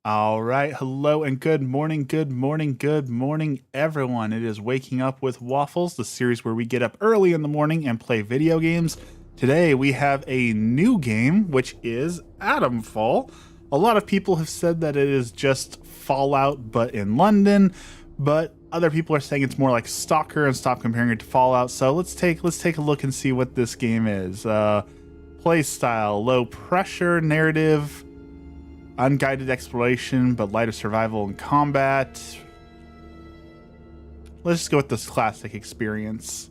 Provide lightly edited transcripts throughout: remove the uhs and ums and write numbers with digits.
All right. Hello and good morning, good morning, good morning, everyone. It is Waking Up with Waffles, the series where we get up early in the morning and play video games. Today we have a new game, which is Atomfall. A lot of people have said that it is just Fallout, but in London. But other people are saying it's more like Stalker and stop comparing it to Fallout. So let's take a look and see what this game is. Play style, low pressure, narrative, unguided exploration, but lighter survival and combat. Let's just go with this classic experience.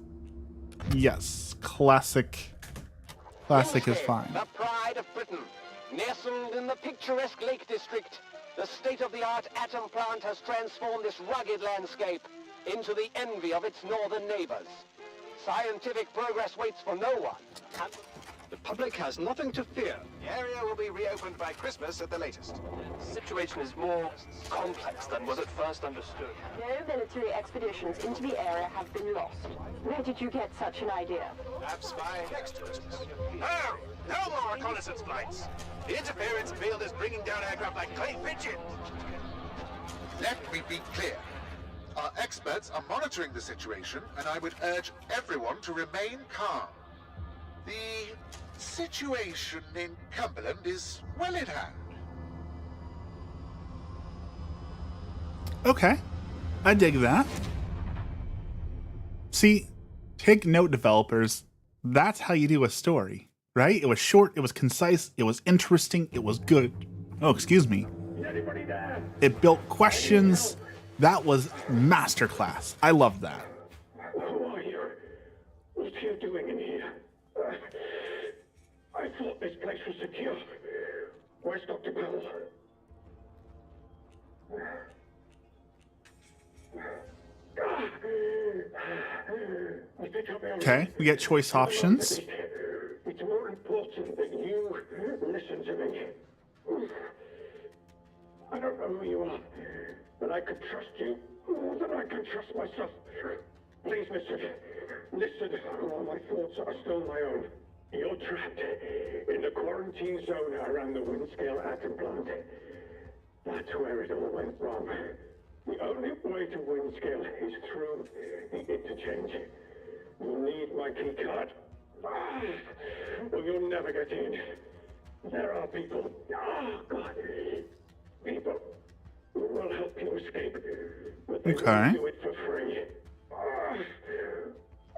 Yes, classic. Classic is fine. The pride of Britain, nestled in the picturesque Lake District, the state-of-the-art atom plant has transformed this rugged landscape into the envy of its northern neighbors. Scientific progress waits for no one. And the public has nothing to fear. the area will be reopened by Christmas at the latest. The situation is more complex than was at first understood. No military expeditions into the area have been lost. Where did you get such an idea? Perhaps by next Christmas. No! No more reconnaissance flights! The interference field is bringing down aircraft like clay pigeons! Let me be clear. Our experts are monitoring the situation, and I would urge everyone to remain calm. The situation in Cumberland is well in hand. Okay, I dig that. See, take note, developers. That's how you do a story, right? It was short, it was concise, it was interesting, it was good. Oh, excuse me. It built questions. That was masterclass. I love that. Who are you? What are you doing in here? I thought this place was secure. Where's Dr. Powell? Okay, we get choice options. It's more important that you listen to me. I don't know who you are, but I could trust you more than I can trust myself. Please listen. Listen, while my thoughts are still my own. You're trapped in the quarantine zone around the Windscale atom plant. That's where it all went wrong. The only way to Windscale is through the interchange. You'll need my key card. Or you'll never get in. There are people. Oh, God. People who will help you escape. But they Okay. won't do it for free.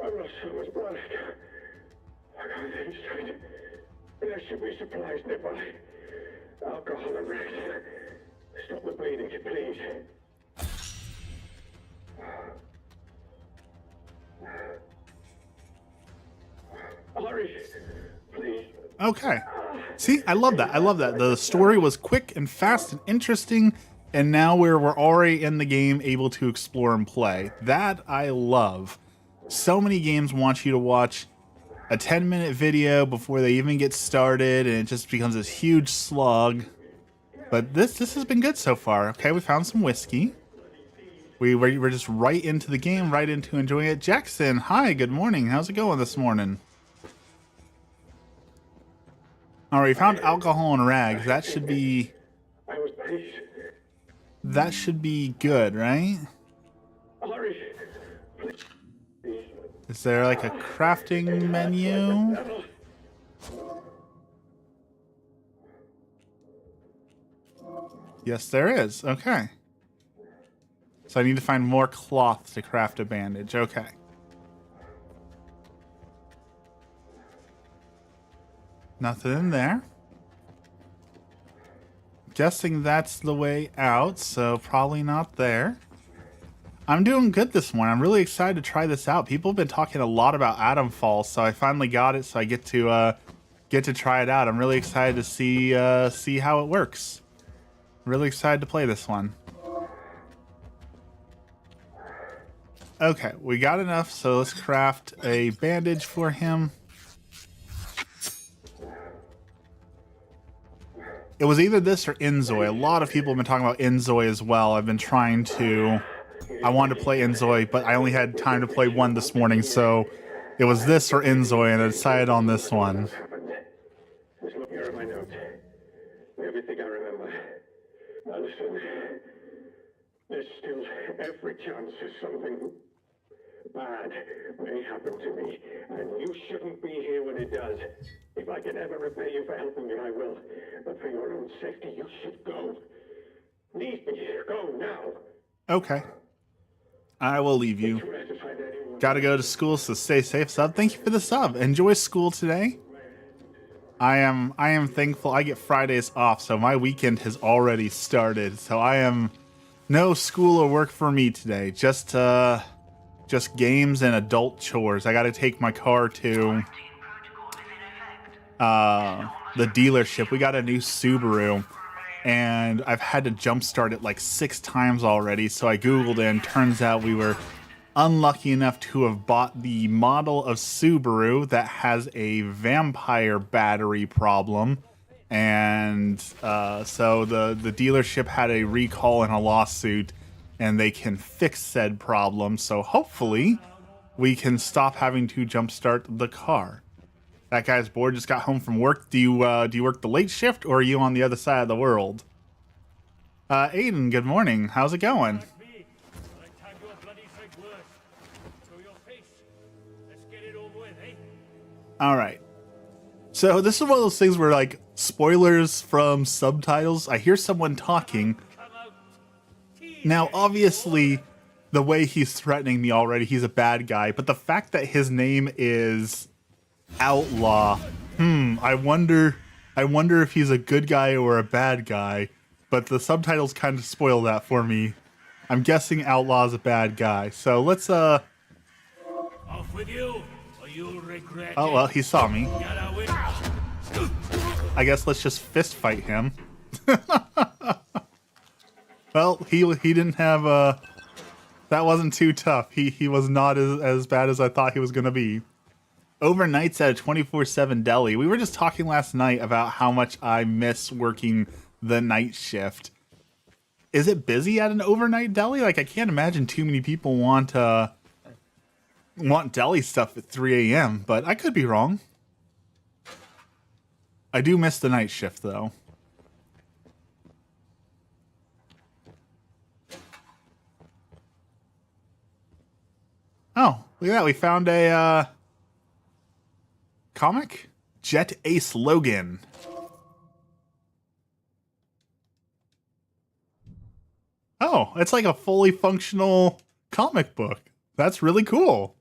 I've lost so much blood. I got things straight. There should be supplies nearby. Alcohol and rest. Stop the bleeding, please. Hurry, please. Okay. See, I love that. I love that. The story was quick and fast and interesting, and now we're already in the game able to explore and play. That I love. So many games want you to watch a 10-minute video before they even get started, and it just becomes this huge slog. But this has been good so far. Okay, we found some whiskey. We're just right into the game, right into enjoying it. Jackson, hi, good morning. How's it going this morning? All right, we found alcohol and rags. That should be good, right? Hurry. Is there like a crafting menu? Yes, there is. Okay. So I need to find more cloth to craft a bandage. Okay. Nothing in there. Guessing that's the way out, so probably not there. I'm doing good this morning. I'm really excited to try this out. People have been talking a lot about Atomfall, so I finally got it, so I get to try it out. I'm really excited to see how it works. Really excited to play this one. Okay, we got enough, so let's craft a bandage for him. It was either this or Inzoi. A lot of people have been talking about Inzoi as well. I've been trying to... I wanted to play Inzoi, but I only had time to play one this morning, so it was this or Inzoi, and I decided on this one. Just look here at my notes. Everything I remember. Listen, there's still every chance that something bad may happen to me, and you shouldn't be here when it does. If I can ever repay you for helping me, I will. But for your own safety, you should go. Leave me. Go now. Okay. I will leave you. Gotta go to school, so stay safe, sub. Thank you for the sub. Enjoy school today. I am thankful I get Fridays off, so my weekend has already started. So I am no school or work for me today. Just games and adult chores. I gotta take my car to the dealership. We got a new Subaru, and I've had to jumpstart it like 6 times already. So I googled it, and turns out we were unlucky enough to have bought the model of Subaru that has a vampire battery problem, and so the dealership had a recall and a lawsuit, and they can fix said problem. So hopefully we can stop having to jumpstart the car. That guy's bored, just got home from work. Do you work the late shift, or are you on the other side of the world? Aiden, good morning. How's it going? All right. So this is one of those things where, like, spoilers from subtitles. I hear someone talking. Now, obviously, the way he's threatening me already, he's a bad guy. But the fact that his name is Outlaw, I wonder if he's a good guy or a bad guy. But the subtitles kind of spoil that for me. I'm guessing Outlaw's a bad guy. So let's Off with you, or you'll regret oh, well, he saw me. Gotta win. I guess let's just fist fight him. Well, he didn't have that wasn't too tough. He was not as bad as I thought he was gonna be. Overnights at a 24/7 deli. We were just talking last night about how much I miss working the night shift. Is it busy at an overnight deli? Like, I can't imagine too many people want deli stuff at 3 a.m., but I could be wrong. I do miss the night shift, though. Oh, look at that. We found a comic? Jet Ace Logan. Oh, it's like a fully functional comic book. That's really cool.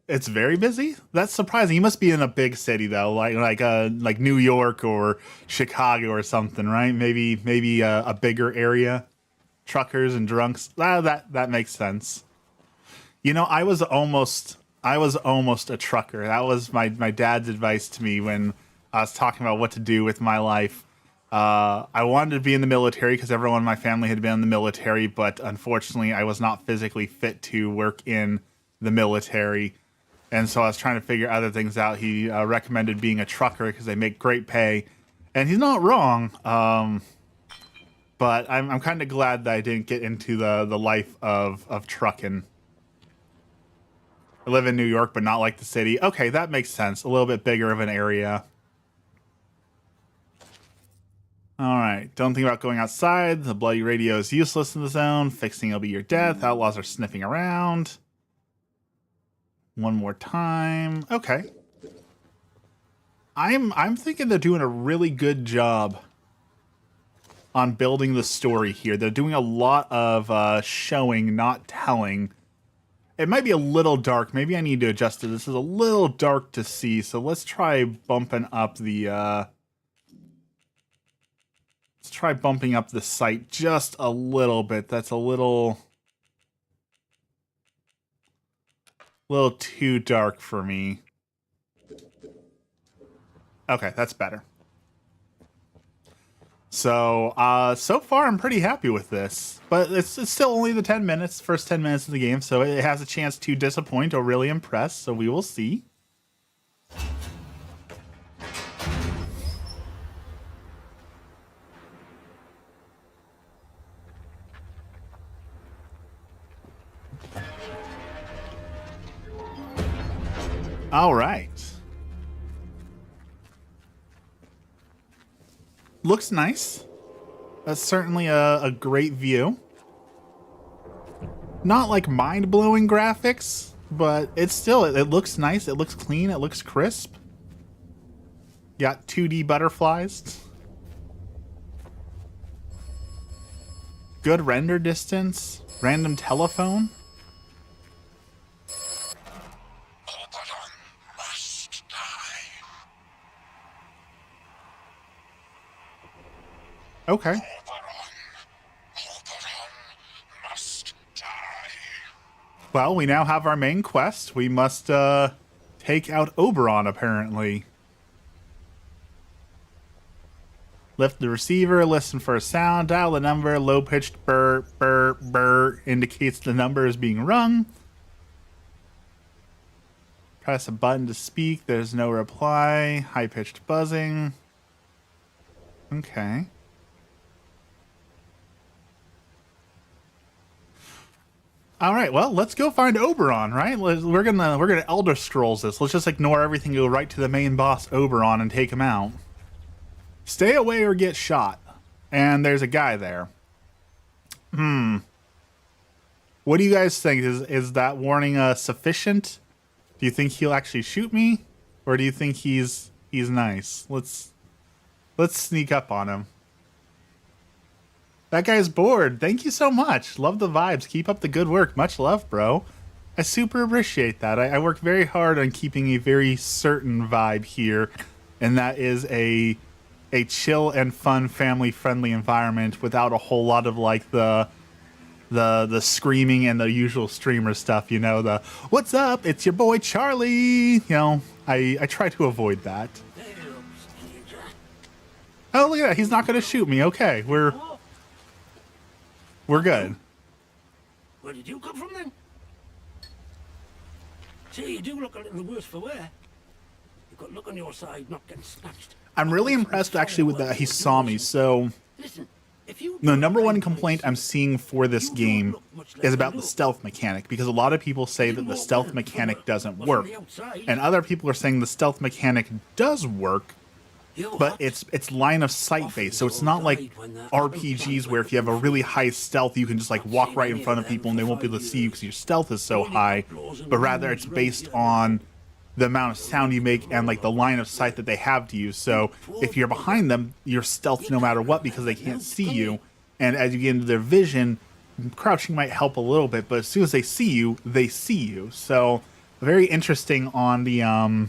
It's very busy. That's surprising. You must be in a big city though, like New York or Chicago or something, right? Maybe a bigger area. Truckers and drunks. That makes sense. You know, I was almost a trucker. That was my dad's advice to me when I was talking about what to do with my life. I wanted to be in the military because everyone in my family had been in the military, but unfortunately I was not physically fit to work in the military. And so I was trying to figure other things out. He recommended being a trucker because they make great pay. And he's not wrong. But I'm kind of glad that I didn't get into the life of trucking. I live in New York, but not like the city. Okay, that makes sense. A little bit bigger of an area. All right. Don't think about going outside. The bloody radio is useless in the zone. Fixing will be your death. Outlaws are sniffing around. One more time. Okay. I'm thinking they're doing a really good job on building the story here. They're doing a lot of showing, not telling. It might be a little dark. Maybe I need to adjust it. This is a little dark to see, so let's try bumping up the let's try bumping up the sight just a little bit. That's a little too dark for me. Okay, that's better. So, so far I'm pretty happy with this, but it's still only the 10 minutes, first 10 minutes of the game, so it has a chance to disappoint or really impress, so we will see. All right. Looks nice. That's certainly a great view. Not like mind-blowing graphics, but it's still, it looks nice. It looks clean. It looks crisp. Got 2D butterflies. Good render distance. Random telephone. Okay. Well, we now have our main quest. We must take out Oberon, apparently. Lift the receiver, listen for a sound, dial the number, low-pitched burr, burr, burr indicates the number is being rung. Press a button to speak, there's no reply. High-pitched buzzing. Okay. All right, well, let's go find Oberon, right? We're gonna Elder Scrolls this. Let's just ignore everything, go right to the main boss, Oberon, and take him out. Stay away or get shot. And there's a guy there. What do you guys think? Is that warning sufficient? Do you think he'll actually shoot me, or do you think he's nice? Let's sneak up on him. That guy's bored. Thank you so much. Love the vibes. Keep up the good work. Much love, bro. I super appreciate that. I work very hard on keeping a very certain vibe here, and that is a chill and fun, family-friendly environment without a whole lot of like the screaming and the usual streamer stuff. You know, the "What's up? It's your boy Charlie." You know, I try to avoid that. Oh, look at that. He's not going to shoot me. Okay, we're good. Where did you come from then? See, you do look a little worse for wear. You've got luck on your side, not getting snatched. I'm really impressed actually with that he saw me. So Listen, if you the number one complaint I'm seeing for this game is about the stealth mechanic, because a lot of people say that the stealth mechanic doesn't work, and other people are saying the stealth mechanic does work, but it's line of sight based. So it's not like RPGs where if you have a really high stealth, you can just like walk right in front of people and they won't be able to see you because your stealth is so high, but rather it's based on the amount of sound you make and like the line of sight that they have to you. So if you're behind them, you're stealth no matter what because they can't see you. And as you get into their vision, crouching might help a little bit, but as soon as they see you, they see you. So very interesting on the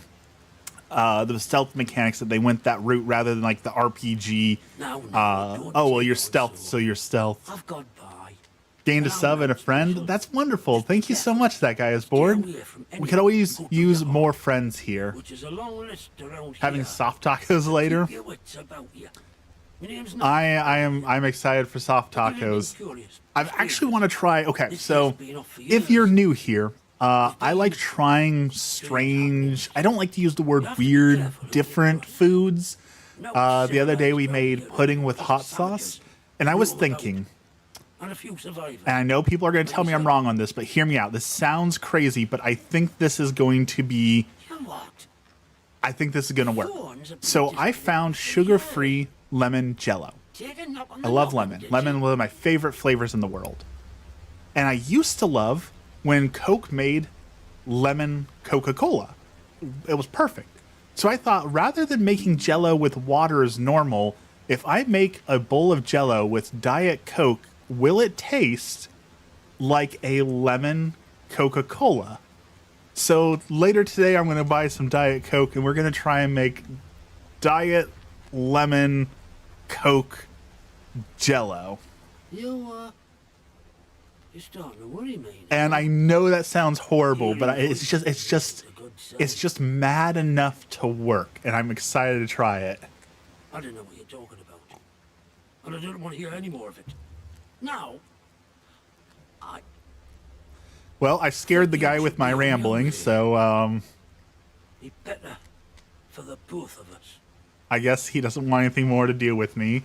stealth mechanics that they went that route rather than like the RPG. Oh well, you're stealth, so you're stealth. I've got by. Gained a sub and a friend. That's wonderful. Thank you so much. That guy is bored. We could always use more friends here. Which is a long list around Having here. soft tacos later. Keep your wits about you. My name's not- I'm excited for soft You've been tacos. curious. I actually want to try. Okay, This so has been off for if years. you're new here, I like trying strange. I don't like to use the word weird, different foods. The other day we made pudding with hot sauce, and I was thinking, And a few survivors. and I know people are going to tell me I'm wrong on this, but hear me out. This sounds crazy, but I think this is going to be. You know what? I think this is going to work. Thorns are So pretty I found sugar-free lemon Jello. Take a knock on I the love noggin, lemon. did Lemon you? is one of my favorite flavors in the world. And I used to love when Coke made lemon Coca-Cola. It was perfect. So I thought rather than making Jello with water as normal, if I make a bowl of Jello with Diet Coke, will it taste like a lemon Coca-Cola? So later today I'm going to buy some Diet Coke and we're going to try and make Diet Lemon Coke Jello. You're starting to worry me. And I know that sounds horrible, but it's just A good sign. it's just mad enough to work, and I'm excited to try it. I don't know what you're talking about. And I don't want to hear any more of it. Now, Well, I scared the guy with my rambling, so be better for the both of us. I guess he doesn't want anything more to do with me.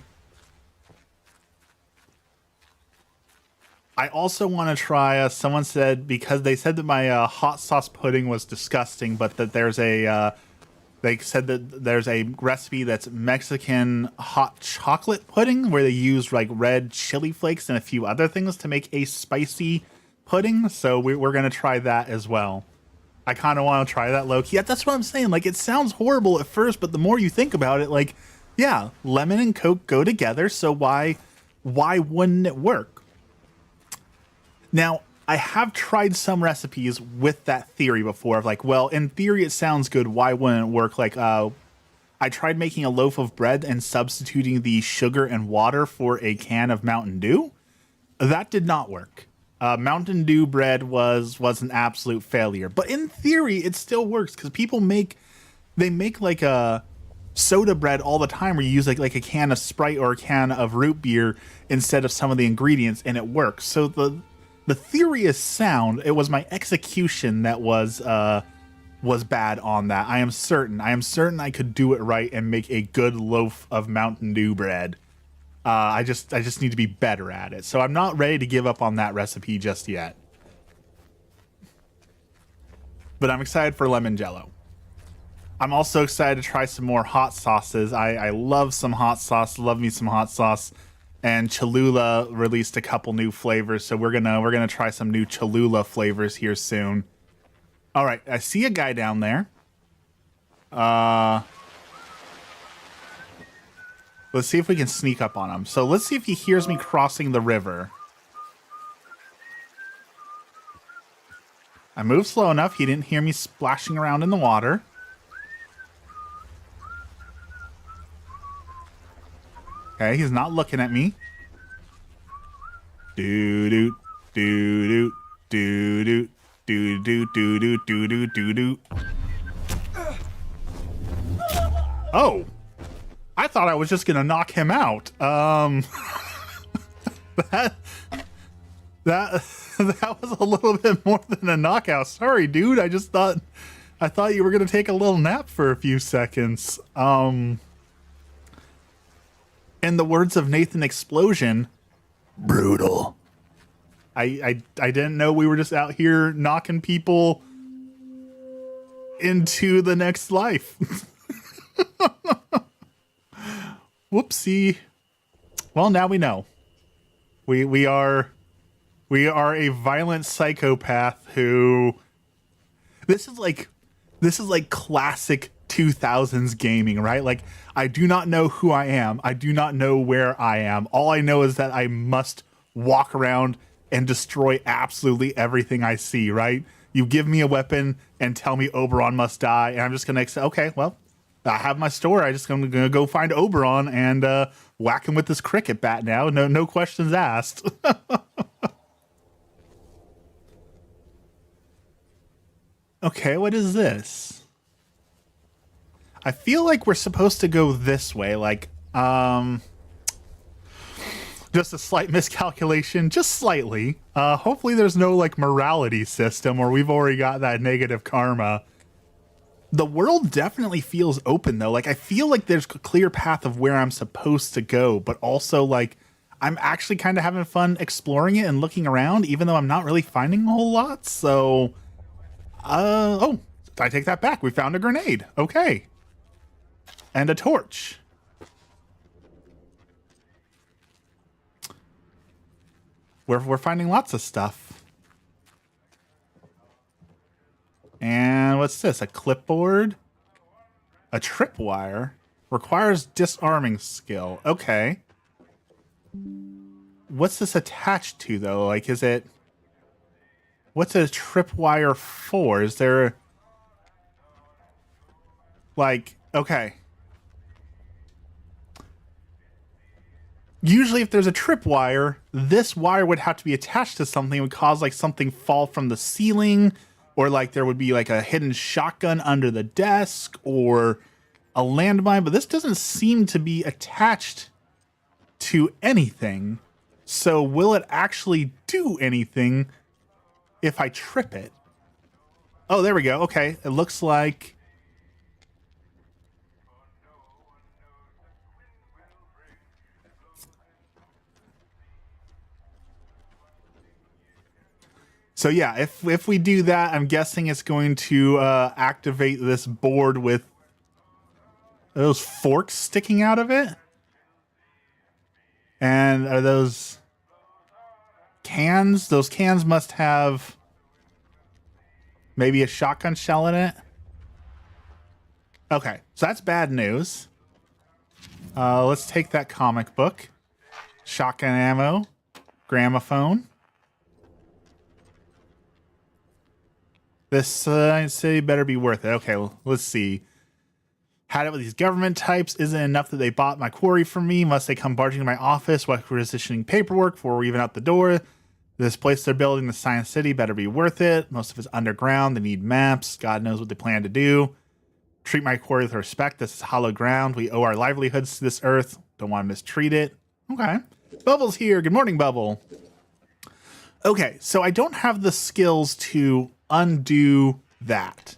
I also want to try, someone said, because they said that my hot sauce pudding was disgusting, but that there's a They said that there's a recipe that's Mexican hot chocolate pudding where they use like red chili flakes and a few other things to make a spicy pudding. So we're going to try that as well. I kind of want to try that low-key. Yeah, that's what I'm saying. Like, it sounds horrible at first, but the more you think about it, like, yeah, lemon and Coke go together, so why wouldn't it work? Now, I have tried some recipes with that theory before of like, well, in theory it sounds good, why wouldn't it work? Like, I tried making a loaf of bread and substituting the sugar and water for a can of Mountain Dew. That did not work. Mountain Dew bread was an absolute failure, but in theory it still works because people make like a soda bread all the time where you use like a can of Sprite or a can of root beer instead of some of the ingredients, and it works. So the theory is sound. It was my execution that was bad on that. I am certain I could do it right and make a good loaf of Mountain Dew bread. I just need to be better at it. So I'm not ready to give up on that recipe just yet. But I'm excited for lemon jello. I'm also excited to try some more hot sauces. I love some hot sauce. Love me some hot sauce. And Cholula released a couple new flavors, so we're gonna try some new Cholula flavors here soon. All right, I see a guy down there. Let's see if we can sneak up on him. So let's see if he hears me crossing the river. I moved slow enough. He didn't hear me splashing around in the water. Okay, he's not looking at me. Doo-doo, doo-doo, doo-doo, doo-doo, doo-doo, doo-doo, doo-doo. Oh! I thought I was just gonna knock him out. That was a little bit more than a knockout. Sorry, dude. I thought you were gonna take a little nap for a few seconds. In the words of Nathan Explosion, brutal. I didn't know we were just out here knocking people into the next life. Whoopsie. Well, now we know. We are a violent psychopath who this is like classic 2000s gaming, right? Like, I do not know who I am. I do not know where I am. All I know is that I must walk around and destroy absolutely everything I see, right? You give me a weapon and tell me Oberon must die, and I'm just gonna say, okay, well, I have my store. I just gonna go find Oberon and whack him with this cricket bat now. No questions asked. Okay, what is this? I feel like we're supposed to go this way, like, just a slight miscalculation, just slightly. Hopefully there's no, like, morality system or we've already got that negative karma. The world definitely feels open, though. Like, I feel like there's a clear path of where I'm supposed to go, but also, like, I'm actually kind of having fun exploring it and looking around, even though I'm not really finding a whole lot, so... oh, I take that back. We found a grenade. Okay. And a torch. We're finding lots of stuff. And what's this? A clipboard? A tripwire? Requires disarming skill. Okay. What's this attached to, though? Like, is it... What's a tripwire for? Is there... Like, okay. Usually if there's a tripwire, this wire would have to be attached to something. It would cause, like, something fall from the ceiling, or, like, there would be, like, a hidden shotgun under the desk, or a landmine, but this doesn't seem to be attached to anything. So will it actually do anything if I trip it? Oh, there we go. Okay, it looks like... So yeah, if we do that, I'm guessing it's going to activate this board with Are those forks sticking out of it? And are those cans? Those cans must have maybe a shotgun shell in it. Okay, so that's bad news. Let's take that comic book. Shotgun ammo. Gramophone. This I'd say better be worth it. Okay, well, let's see. Had it with these government types. Isn't it enough that they bought my quarry from me? Must they come barging to my office while requisitioning paperwork before we're even out the door? This place they're building, the Science City, better be worth it. Most of it's underground. They need maps. God knows what they plan to do. Treat my quarry with respect. This is hollow ground. We owe our livelihoods to this earth. Don't want to mistreat it. Okay. Bubble's here. Good morning, Bubble. Okay, so I don't have the skills to undo that.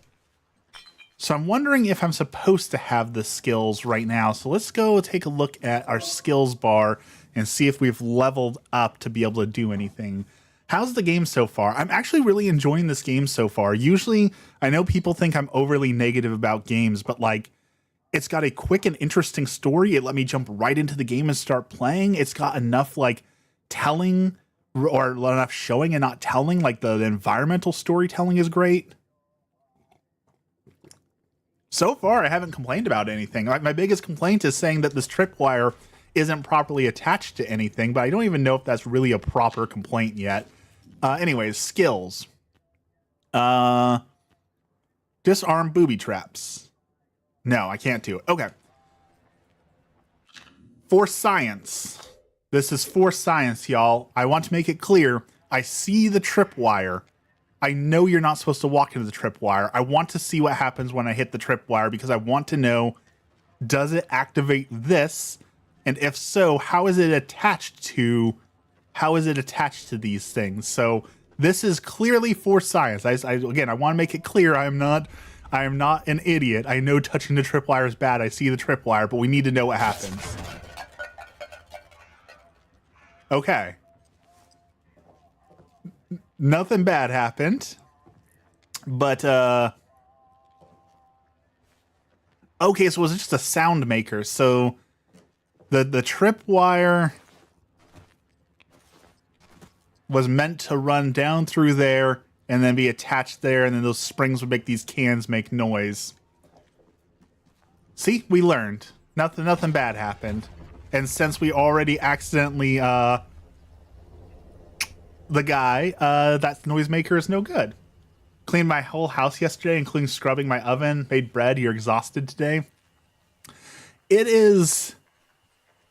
So I'm wondering if I'm supposed to have the skills right now. So let's go take a look at our skills bar and see if we've leveled up to be able to do anything. How's the game so far? I'm actually really enjoying this game so far. Usually, I know people think I'm overly negative about games, but like, it's got a quick and interesting story. It let me jump right into the game and start playing. It's got enough like telling or enough showing and not telling. Like the environmental storytelling is great. So far, I haven't complained about anything. Like, my biggest complaint is saying that this tripwire isn't properly attached to anything, but I don't even know if that's really a proper complaint yet. Anyways, skills. Disarm booby traps. No, I can't do it. Okay. For science. This is for science, y'all. I want to make it clear. I see the tripwire. I know you're not supposed to walk into the tripwire. I want to see what happens when I hit the tripwire because I want to know, does it activate this? And if so, how is it attached to these things? So this is clearly for science. Again, I want to make it clear I am not an idiot. I know touching the tripwire is bad. I see the tripwire, but we need to know what happens. Okay. Nothing bad happened. But okay, so it was just a sound maker. So the tripwire was meant to run down through there and then be attached there, and then those springs would make these cans make noise. See, we learned. Nothing bad happened. And since we already accidentally the guy, that noisemaker is no good. Cleaned my whole house yesterday, including scrubbing my oven, made bread. You're exhausted today. It is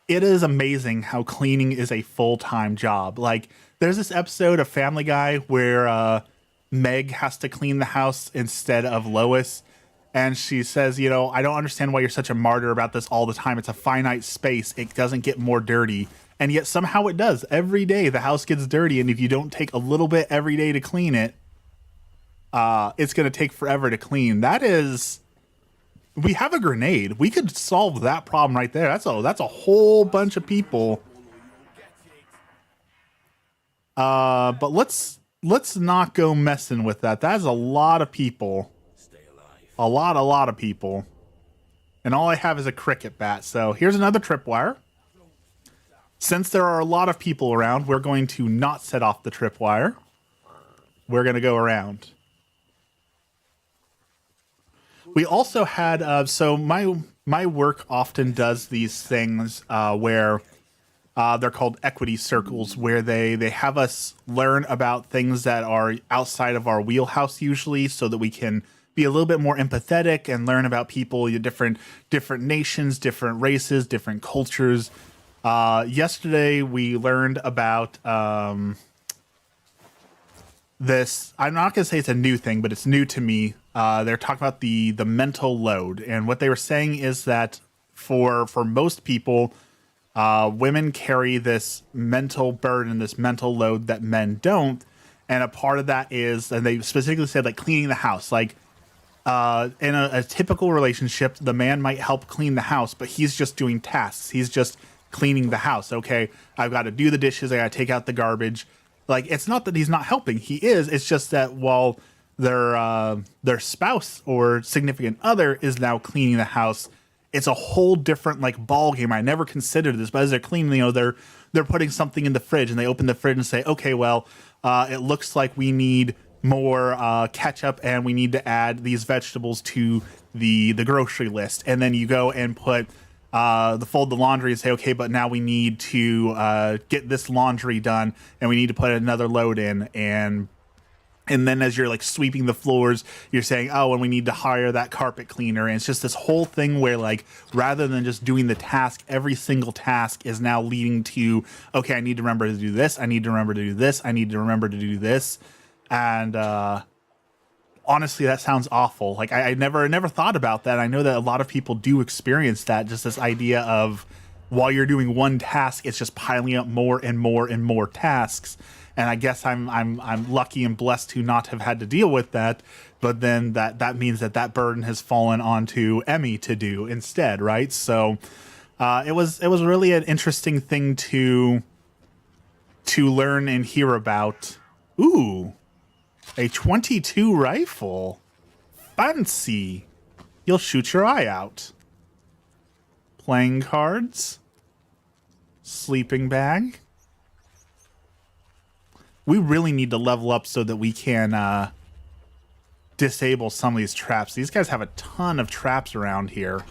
amazing how cleaning is a full-time job. Like, there's this episode of Family Guy where Meg has to clean the house instead of Lois. And she says, you know, I don't understand why you're such a martyr about this all the time. It's a finite space. It doesn't get more dirty. And yet somehow it does. Every day the house gets dirty. And if you don't take a little bit every day to clean it, it's going to take forever to clean. That is... We have a grenade. We could solve that problem right there. That's a whole bunch of people. But let's not go messing with that. That is a lot of people. A lot of people. And all I have is a cricket bat. So here's another tripwire. Since there are a lot of people around, we're going to not set off the tripwire. We're going to go around. We also had, so my work often does these things where they're called equity circles, where they have us learn about things that are outside of our wheelhouse usually, so that we can be a little bit more empathetic and learn about people, different nations, different races, different cultures. Yesterday we learned about this. I'm not going to say it's a new thing, but it's new to me. They're talking about the mental load, and what they were saying is that for most people, women carry this mental burden, this mental load that men don't, and a part of that is, and they specifically said, like cleaning the house. Like in a typical relationship, the man might help clean the house, but he's just doing tasks. He's just cleaning the house. Okay, I've got to do the dishes. I got to take out the garbage. Like, it's not that he's not helping. He is. It's just that while their spouse or significant other is now cleaning the house, it's a whole different like ball game. I never considered this, but as they're cleaning, you know, they're putting something in the fridge, and they open the fridge and say, okay, well, it looks like we need more ketchup, and we need to add these vegetables to the grocery list. And then you go and put fold the laundry and say, okay, but now we need to get this laundry done, and we need to put another load in. And then as you're like sweeping the floors, you're saying, oh, and we need to hire that carpet cleaner. And it's just this whole thing where, like, rather than just doing the task, every single task is now leading to, okay, I need to remember to do this. I need to remember to do this. I need to remember to do this. And honestly, that sounds awful. Like, I never thought about that. I know that a lot of people do experience that, just this idea of while you're doing one task, it's just piling up more and more and more tasks. And I guess I'm lucky and blessed to not have had to deal with that. But then that means that burden has fallen onto Emmy to do instead, right? So it was really an interesting thing to learn and hear about. Ooh, a 22 rifle, fancy. You'll shoot your eye out. Playing cards, sleeping bag. We really need to level up so that we can disable some of these traps. These guys have a ton of traps around here.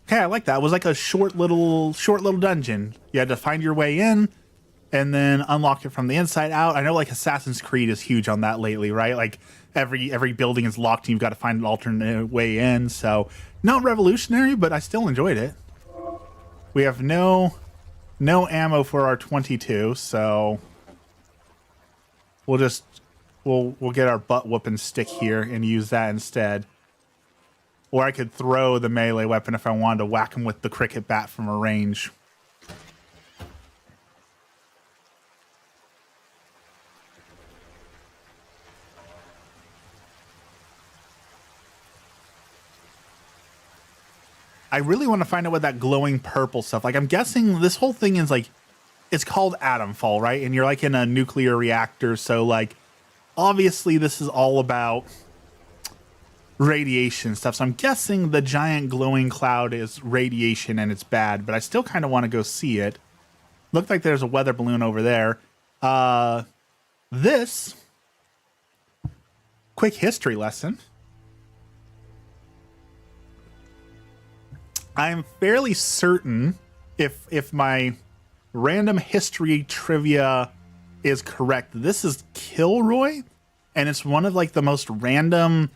Okay, I like that. It was like a short little dungeon. You had to find your way in and then unlock it from the inside out. I know like Assassin's Creed is huge on that lately, right? Like every building is locked and you've got to find an alternate way in. So not revolutionary, but I still enjoyed it. We have no ammo for our 22, so we'll get our butt whooping stick here and use that instead. Or I could throw the melee weapon if I wanted to whack him with the cricket bat from a range. I really want to find out what that glowing purple stuff, like I'm guessing this whole thing is like, it's called Atomfall, right? And you're like in a nuclear reactor. So like, obviously this is all about radiation stuff. So I'm guessing the giant glowing cloud is radiation and it's bad, but I still kind of want to go see it. Looked like there's a weather balloon over there. This quick history lesson. I'm fairly certain if my random history trivia is correct, this is Kilroy, and it's one of like the most random,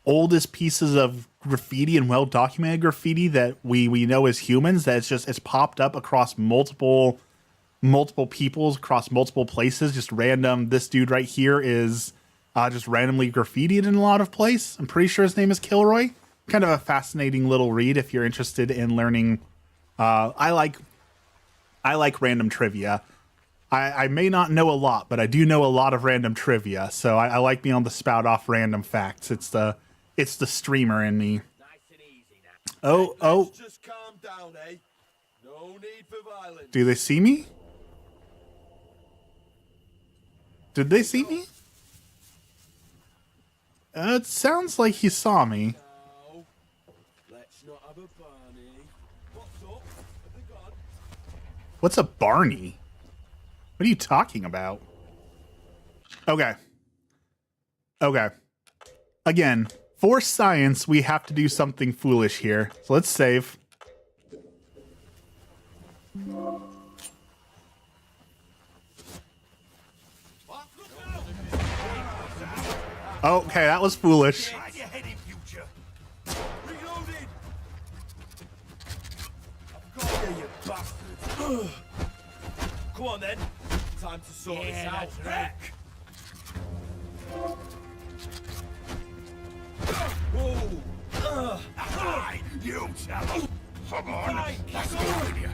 oldest pieces of graffiti and well-documented graffiti that we know as humans, that it's popped up across multiple peoples, across multiple places, just random. This dude right here is just randomly graffitied in a lot of places. I'm pretty sure his name is Kilroy. Kind of a fascinating little read if you're interested in learning. I like random trivia. I may not know a lot, but I do know a lot of random trivia. So I like being able to spout off random facts. It's the streamer in me. Oh. Just calm down, eh? No need for violence. Do they see me? Did they see me? It sounds like he saw me. Let's not have a Barney. What's up? Have they gone? What's a Barney? What are you talking about? Okay. Again, for science, we have to do something foolish here. So let's save. Okay, that was foolish. Come on then. Time to sort this out. Right. You tell. Come on. Let's go with you.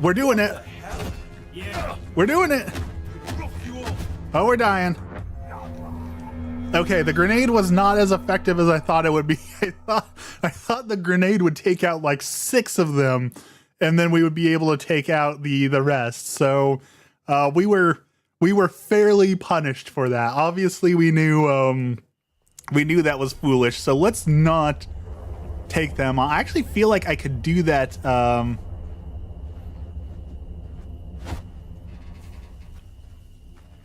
We're doing it. Yeah. We're doing it. Oh, we're dying. Okay, the grenade was not as effective as I thought it would be. I thought the grenade would take out like 6 of them, and then we would be able to take out the rest. So we were fairly punished for that. Obviously, we knew We knew that was foolish, so let's not take them on. I actually feel like I could do that.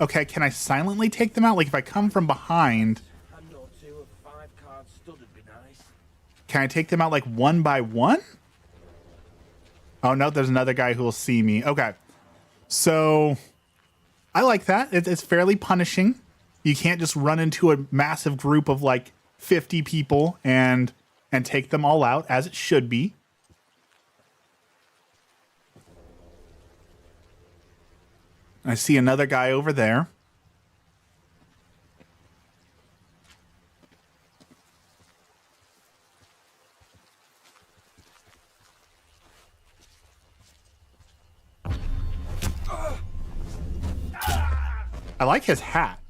Okay, can I silently take them out? Like if I come from behind, A note to a 5-card stud would be nice. can I take them out like one by one? Oh no, there's another guy who will see me. Okay, so I like that. It's fairly punishing. You can't just run into a massive group of like 50 people and take them all out, as it should be. I see another guy over there. I like his hat.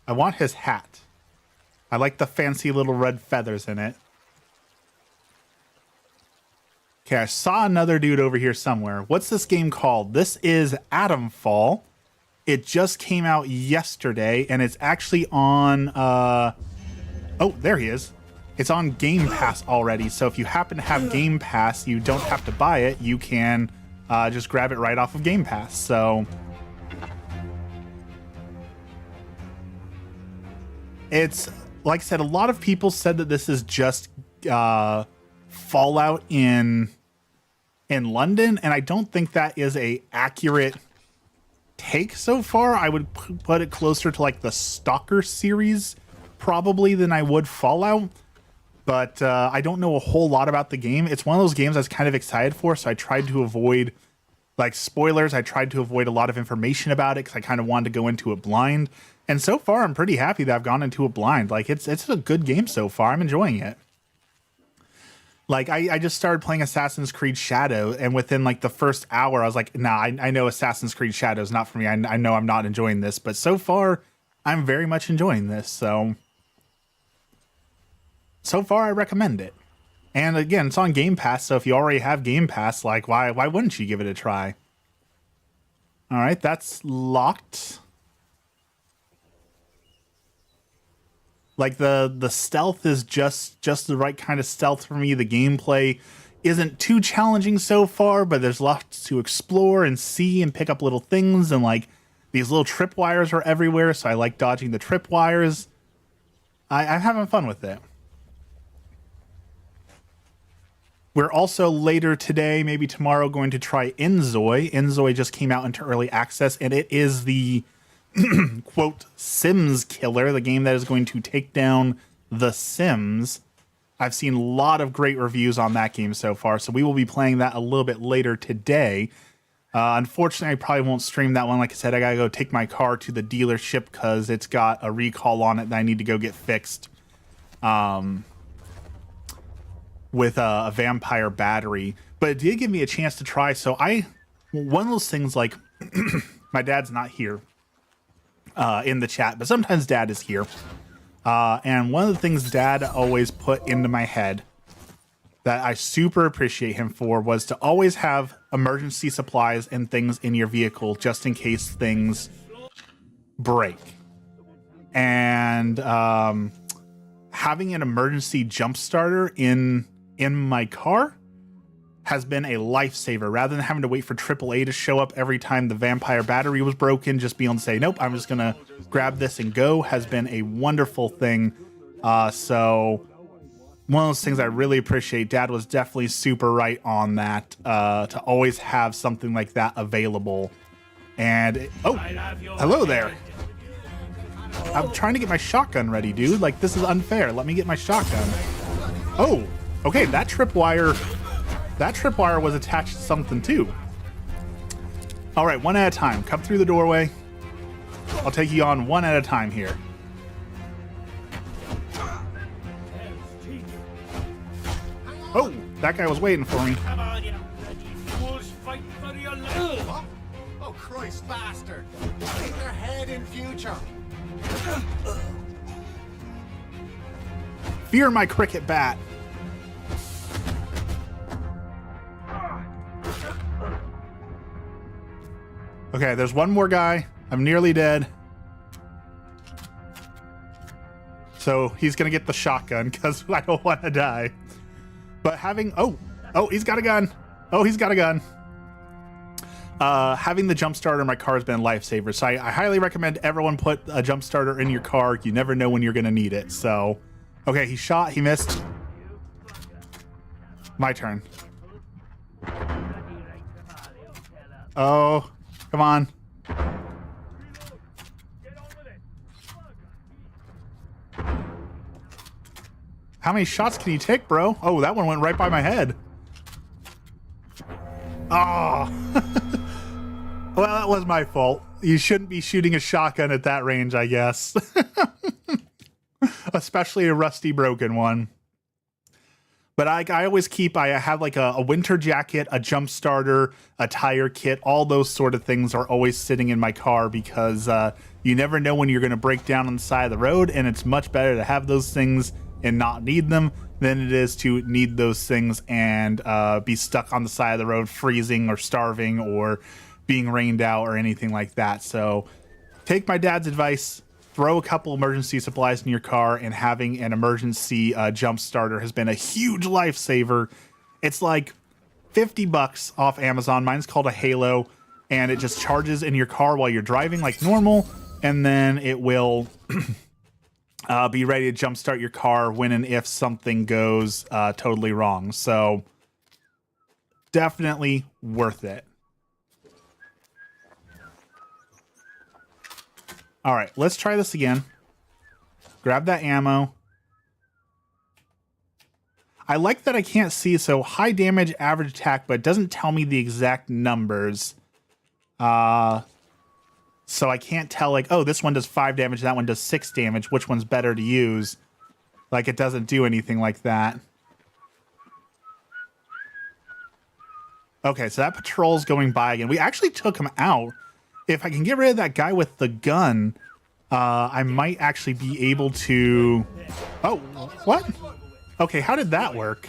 I want his hat. I like the fancy little red feathers in it. Okay, I saw another dude over here somewhere. What's this game called? This is Atomfall. It just came out yesterday, and it's actually on... Oh, there he is. It's on Game Pass already, so if you happen to have Game Pass, you don't have to buy it. You can just grab it right off of Game Pass, so... It's, like I said, a lot of people said that this is just Fallout in London, and I don't think that is a accurate take so far. I would put it closer to like the Stalker series probably than I would Fallout, but I don't know a whole lot about the game. It's one of those games I was kind of excited for, so I tried to avoid like spoilers. I tried to avoid a lot of information about it because I kind of wanted to go into it blind. And so far, I'm pretty happy that I've gone into it blind. Like, it's a good game so far. I'm enjoying it. Like, I just started playing Assassin's Creed Shadow, and within, like, the first hour, I was like, nah, I know Assassin's Creed Shadow is not for me. I know I'm not enjoying this. But so far, I'm very much enjoying this. So far, I recommend it. And, again, it's on Game Pass, so if you already have Game Pass, like, why wouldn't you give it a try? All right, that's locked. Like the stealth is just the right kind of stealth for me. The gameplay isn't too challenging so far, but there's lots to explore and see and pick up little things. And like these little tripwires are everywhere, so I like dodging the tripwires. I'm having fun with it. We're also later today, maybe tomorrow, going to try Inzoi. Inzoi just came out into early access, and it is the quote Sims killer, the game that is going to take down The Sims. I've seen a lot of great reviews on that game so far, so we will be playing that a little bit later today. Unfortunately, I probably won't stream that one. Like I said, I gotta go take my car to the dealership because it's got a recall on it that I need to go get fixed with a vampire battery. But it did give me a chance to try. So one of those things, like my dad's not here in the chat, but sometimes Dad is here. And one of the things Dad always put into my head that I super appreciate him for was to always have emergency supplies and things in your vehicle just in case things break. And having an emergency jump starter in my car has been a lifesaver. Rather than having to wait for AAA to show up every time the vampire battery was broken, just being able to say, nope, I'm just gonna grab this and go, has been a wonderful thing. So one of those things I really appreciate. Dad was definitely super right on that, to always have something like that available. And hello there. I'm trying to get my shotgun ready, dude. Like, this is unfair. Let me get my shotgun. Oh, okay, that tripwire was attached to something too. All right, one at a time. Come through the doorway. I'll take you on one at a time here. Oh, that guy was waiting for me. Come on, you bloody fools, fight for your life! Oh, Christ, bastard! Keep your head in future. Fear my cricket bat. Okay, there's one more guy. I'm nearly dead. So he's gonna get the shotgun because I don't want to die. But having he's got a gun. Oh, he's got a gun. Having the jump starter in my car has been a lifesaver. So I highly recommend everyone put a jump starter in your car. You never know when you're gonna need it. So, okay, he shot, he missed. My turn. Oh, come on. How many shots can you take, bro? Oh, that one went right by my head. Oh. Well, that was my fault. You shouldn't be shooting a shotgun at that range, I guess. Especially a rusty, broken one. But I always I have like a winter jacket, a jump starter, a tire kit. All those sort of things are always sitting in my car because you never know when you're going to break down on the side of the road. And it's much better to have those things and not need them than it is to need those things and be stuck on the side of the road freezing or starving or being rained out or anything like that. So take my dad's advice, throw a couple emergency supplies in your car, and having an emergency jump starter has been a huge lifesaver. It's like $50 off Amazon. Mine's called a Halo, and it just charges in your car while you're driving like normal, and then it will be ready to jumpstart your car when and if something goes totally wrong. So definitely worth it. All right, let's try this again. Grab that ammo. I like that I can't see, so high damage, average attack, but it doesn't tell me the exact numbers. So I can't tell, like, oh, this one does 5 damage, that one does 6 damage. Which one's better to use? Like, it doesn't do anything like that. Okay, so that patrol's going by again. We actually took him out. If I can get rid of that guy with the gun, I might actually be able to... Oh, what? Okay, how did that work?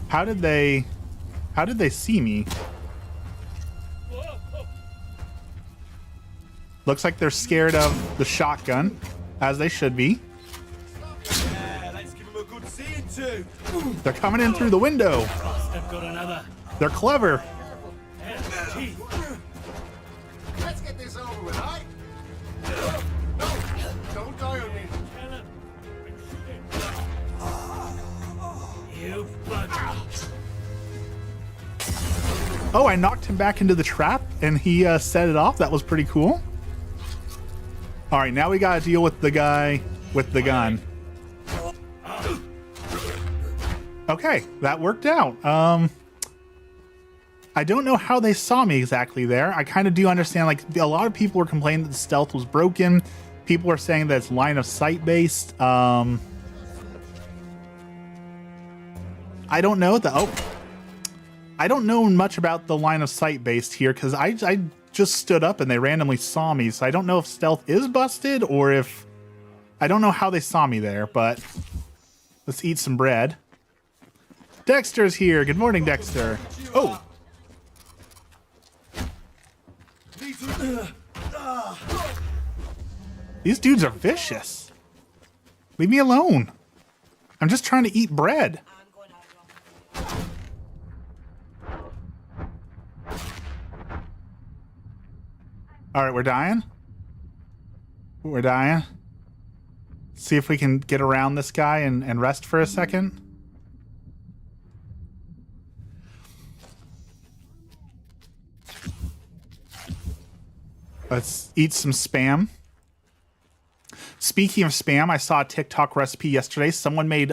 How did they see me? Looks like they're scared of the shotgun, as they should be. Yeah, let's give them a good seeing to. They're coming in through the window. They've got another. They're clever. Let's get this over with, eh? No, don't die on me. You bugger. Oh, I knocked him back into the trap, and he set it off. That was pretty cool. All right, now we got to deal with the guy with the gun. Okay, that worked out. I don't know how they saw me exactly there. I kind of do understand, like, a lot of people were complaining that the stealth was broken. People are saying that it's line of sight based. I don't know. I don't know much about the line of sight based here because I just stood up and they randomly saw me. So I don't know if stealth is busted or if... I don't know how they saw me there, but let's eat some bread. Dexter's here. Good morning, Dexter. Oh. These dudes are vicious. Leave me alone. I'm just trying to eat bread. All right, we're dying. We're dying. See if we can get around this guy and rest for a second. Let's eat some Spam. Speaking of Spam, I saw a TikTok recipe yesterday. Someone made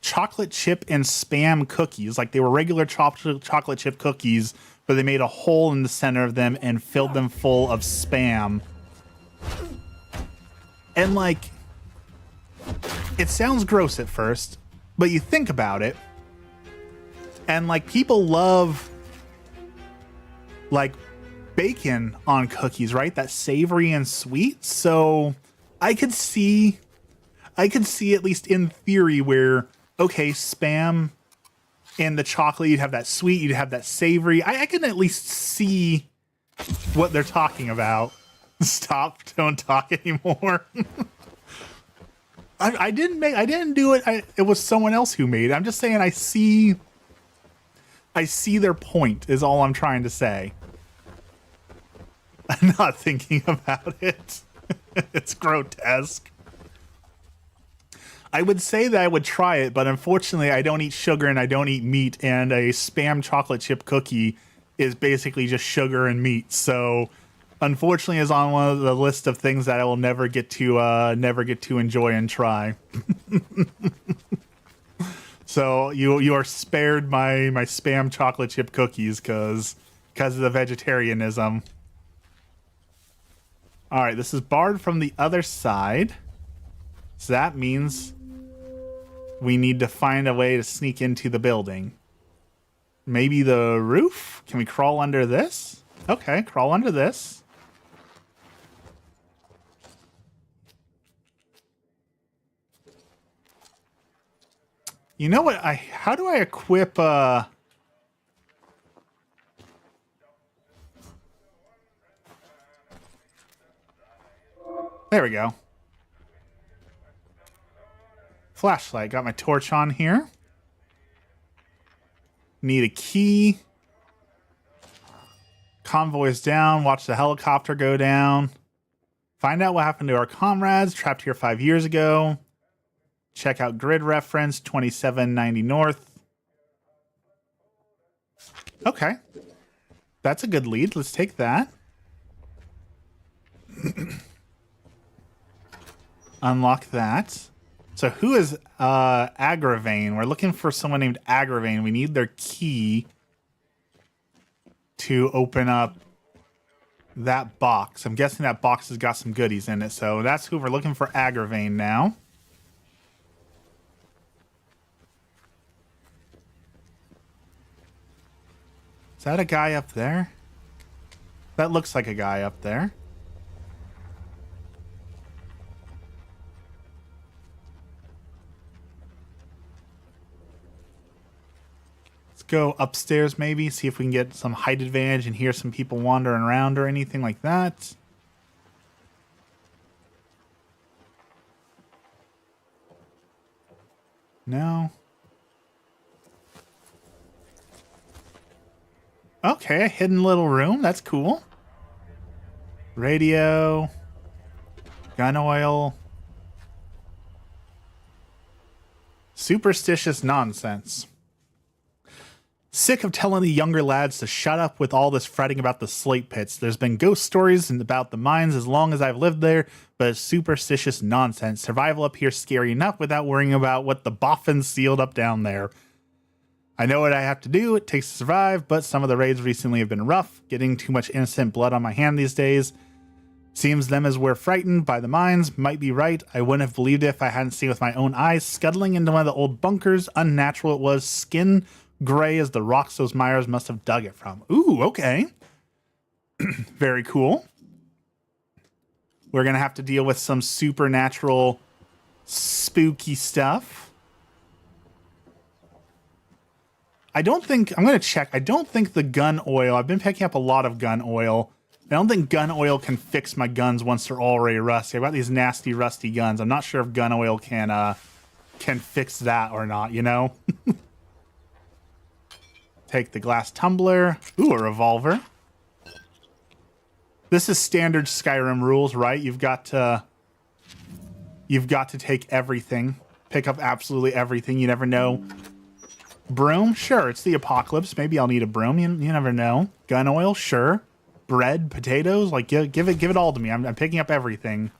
chocolate chip and Spam cookies. Like, they were regular chocolate chip cookies, but they made a hole in the center of them and filled them full of Spam. And, like, it sounds gross at first, but you think about it, and, like, people love, like, bacon on cookies, right? That's savory and sweet. So I could see at least in theory where, okay, Spam in the chocolate. You'd have that sweet, you'd have that savory. I can at least see what they're talking about. Stop, don't talk anymore. I didn't do it. It was someone else who made it. I'm just saying I see their point is all I'm trying to say. I'm not thinking about it. It's grotesque. I would say that I would try it, but unfortunately I don't eat sugar and I don't eat meat, and a Spam chocolate chip cookie is basically just sugar and meat. So unfortunately is on one of the list of things that I will never get to enjoy and try. So you are spared my Spam chocolate chip cookies because of the vegetarianism. All right, this is barred from the other side. So that means we need to find a way to sneak into the building. Maybe the roof? Can we crawl under this? Okay, crawl under this. You know what? How do I equip There we go. Flashlight. Got my torch on here. Need a key. Convoy's down. Watch the helicopter go down. Find out what happened to our comrades trapped here 5 years ago. Check out grid reference 2790 north. Okay. That's a good lead. Let's take that. Unlock that. So who is Agravane? We're looking for someone named Agravane. We need their key to open up that box. I'm guessing that box has got some goodies in it. So that's who we're looking for, Agravane now. Is that a guy up there? That looks like a guy up there. Go upstairs maybe, see if we can get some height advantage and hear some people wandering around or anything like that. No. Okay, a hidden little room. That's cool. Radio. Gun oil. Superstitious nonsense. Sick of telling the younger lads to shut up with all this fretting about the slate pits. There's been ghost stories and about the mines as long as I've lived there, but it's superstitious nonsense. Survival up here is scary enough without worrying about what the boffins sealed up down there. I know what I have to do. It takes to survive, but some of the raids recently have been rough. Getting too much innocent blood on my hand these days. Seems them as we're frightened by the mines. Might be right. I wouldn't have believed it if I hadn't seen with my own eyes. Scuttling into one of the old bunkers. Unnatural it was. Skin gray as the rocks those miners must have dug it from. Ooh, okay. Very cool. We're going to have to deal with some supernatural, spooky stuff. I'm going to check. I don't think the gun oil, I've been picking up a lot of gun oil. I don't think gun oil can fix my guns once they're already rusty. I've got these nasty, rusty guns. I'm not sure if gun oil can fix that or not, you know? Take the glass tumbler. Ooh, a revolver. This is standard Skyrim rules, right? You've got to take everything. Pick up absolutely everything. You never know. Broom? Sure, it's the apocalypse. Maybe I'll need a broom. You never know. Gun oil? Sure. Bread? Potatoes? Like, give it all to me. I'm picking up everything.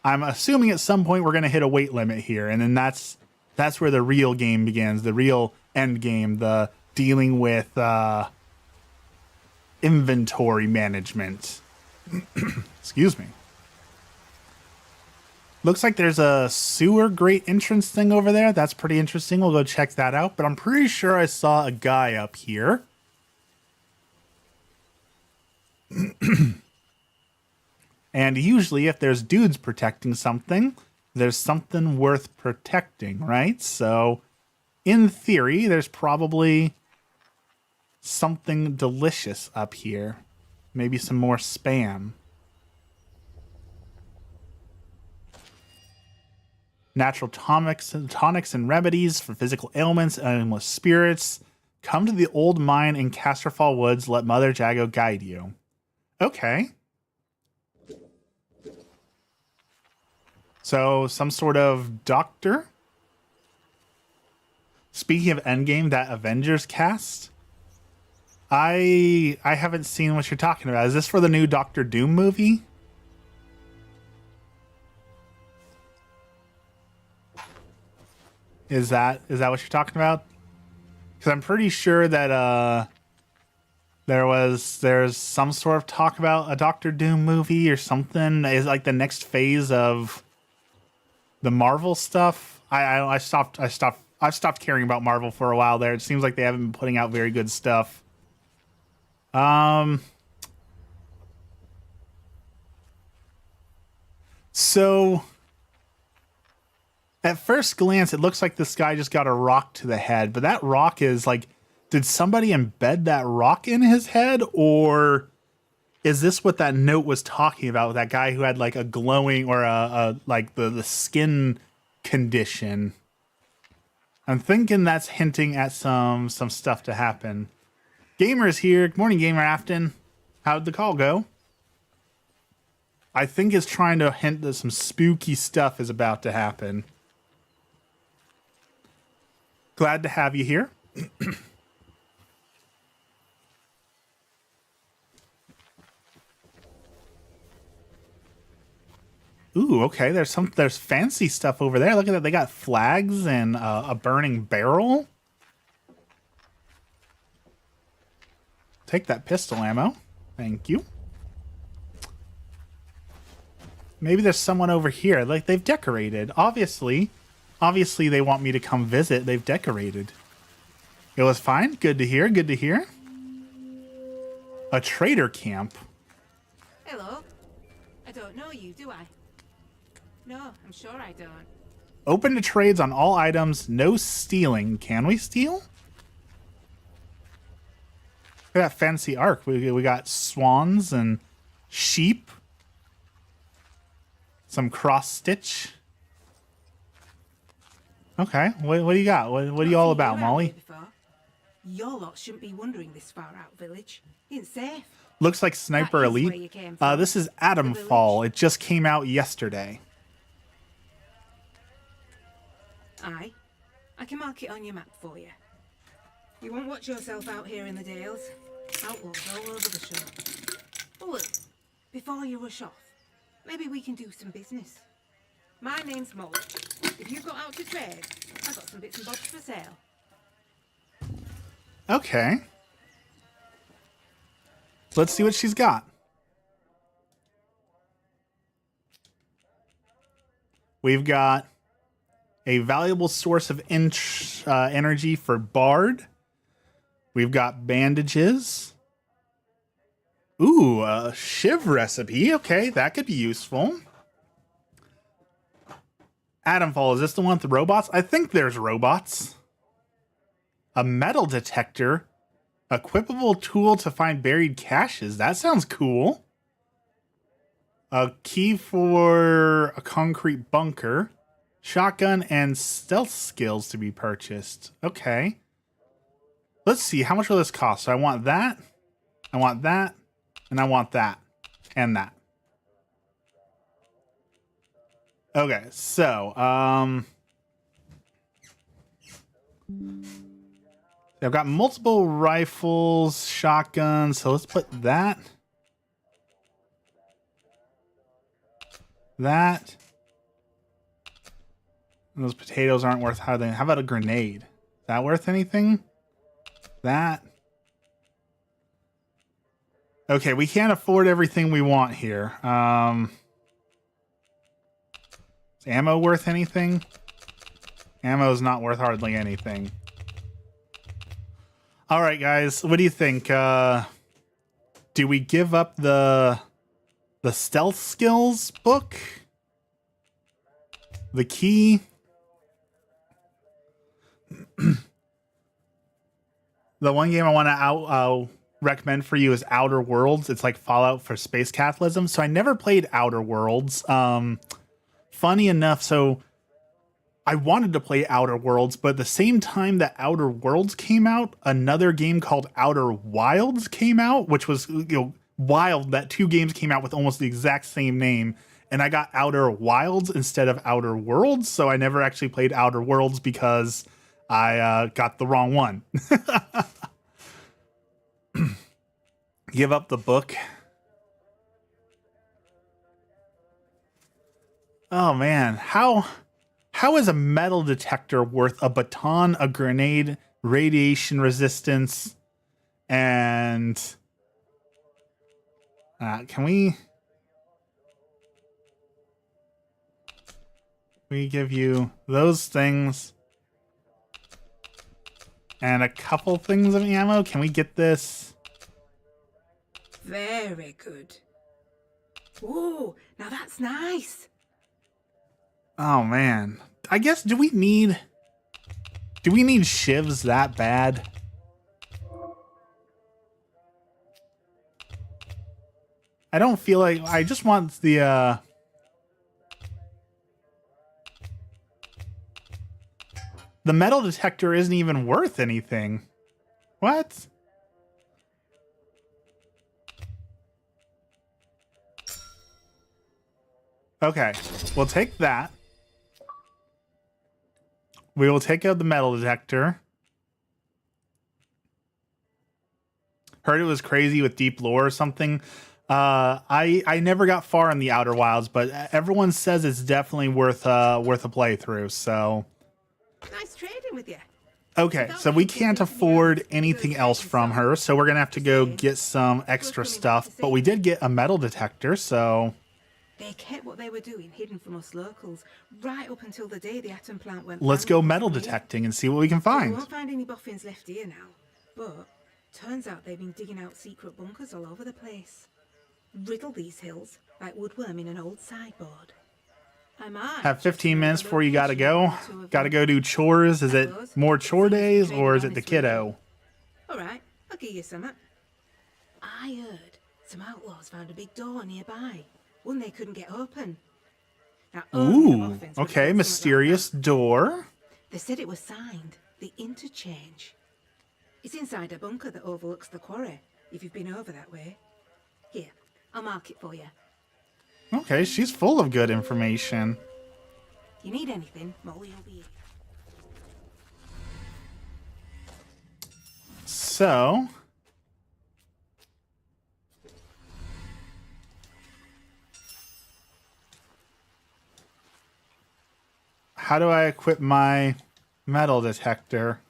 I'm assuming at some point we're going to hit a weight limit here, and then that's where the real game begins. The real end game. The dealing with inventory management. Excuse me. Looks like there's a sewer grate entrance thing over there. That's pretty interesting. We'll go check that out. But I'm pretty sure I saw a guy up here. And usually if there's dudes protecting something, there's something worth protecting, right? So in theory, there's probably something delicious up here. Maybe some more spam. Natural tonics and remedies for physical ailments and animal spirits. Come to the old mine in Casterfall Woods. Let Mother Jago guide you. Okay. So, some sort of doctor? Speaking of Endgame, that Avengers cast? I haven't seen what you're talking about. Is this for the new Doctor Doom movie? Is that what you're talking about? Because I'm pretty sure that there's some sort of talk about a Doctor Doom movie or something. Is like the next phase of the Marvel stuff. I've stopped caring about Marvel for a while there. It seems like they haven't been putting out very good stuff. So at first glance, it looks like this guy just got a rock to the head, but that rock is like, did somebody embed that rock in his head, or is this what that note was talking about? That guy who had like a glowing or a like the skin condition. I'm thinking that's hinting at some stuff to happen. Gamer's here. Good morning, Gamer Afton. How'd the call go? I think it's trying to hint that some spooky stuff is about to happen. Glad to have you here. Ooh, okay. There's fancy stuff over there. Look at that. They got flags and a burning barrel. Take that pistol ammo. Thank you. Maybe there's someone over here. Like, they've decorated. Obviously they want me to come visit. They've decorated. It was fine. Good to hear. Good to hear. A trader camp. Hello. I don't know you, do I? No, I'm sure I don't. Open to trades on all items. No stealing. Can we steal? Look at that fancy arc. We got swans and sheep. Some cross stitch. Okay, what do you got? What are you all about, Molly? Your lot shouldn't be wandering this far out, village. It's safe. Looks like Sniper Elite. This is Atomfall. It just came out yesterday. Aye. I can mark it on your map for you. You won't watch yourself out here in the Dales. Outlaws all over the shore. But look, before you rush off, maybe we can do some business. My name's Molly. If you've got out to trade, I've got some bits and bobs for sale. Okay. Let's see what she's got. We've got a valuable source of energy for Bard. We've got bandages. Ooh, a shiv recipe. Okay, that could be useful. Atomfall, is this the one with the robots? I think there's robots. A metal detector. Equipable tool to find buried caches. That sounds cool. A key for a concrete bunker. Shotgun and stealth skills to be purchased. Okay. Let's see. How much will this cost? So I want that. I want that. And I want that. And that. Okay, so, I've got multiple rifles, shotguns, so let's put that. That. And those potatoes aren't worth how about a grenade? Is that worth anything? That. Okay, we can't afford everything we want here. Is ammo worth anything? Ammo is not worth hardly anything. All right, guys, what do you think? Do we give up the stealth skills book? The key? The one game I want to recommend for you is Outer Worlds. It's like Fallout for space capitalism. So I never played Outer Worlds. Funny enough, so I wanted to play Outer Worlds, but at the same time that Outer Worlds came out, another game called Outer Wilds came out, which was, wild that two games came out with almost the exact same name. And I got Outer Wilds instead of Outer Worlds, so I never actually played Outer Worlds because I got the wrong one. Give up the book. Oh man, how is a metal detector worth a baton, a grenade, radiation resistance, and can we give you those things and a couple things of ammo? Can we get this? Very good. Ooh, now that's nice. Oh man, I guess do we need shivs that bad? I don't feel like I just want the metal detector isn't even worth anything. What? Okay, we'll take that. We will take out the metal detector. Heard it was crazy with deep lore or something. I never got far in the Outer Wilds, but everyone says it's definitely worth a playthrough. So Nice trading with you. okay, so we can't afford anything else from her, so we're gonna have to go get some extra stuff. But we did get a metal detector, so They kept what they were doing hidden from us locals right up until the day the atom plant went. let's go metal detecting and see what we can We find. won't find any boffins left here now, but turns out they've been digging out secret bunkers all over the place. Riddle these hills like woodworm in an old sideboard. I might Have 15 minutes before you gotta go. Gotta go do chores. Is it more chore days or is it the kiddo? All right, I'll give you some. I heard some outlaws found a big door nearby, one they couldn't get open. Now, only the Ooh, boffins would okay, have built something like mysterious that. door. They said it was signed the Interchange. It's inside a bunker that overlooks the quarry, if you've been over that way. Here, I'll mark it for you. Okay, she's full of good information. You need anything, Molly will be here. So, how do I equip my metal detector?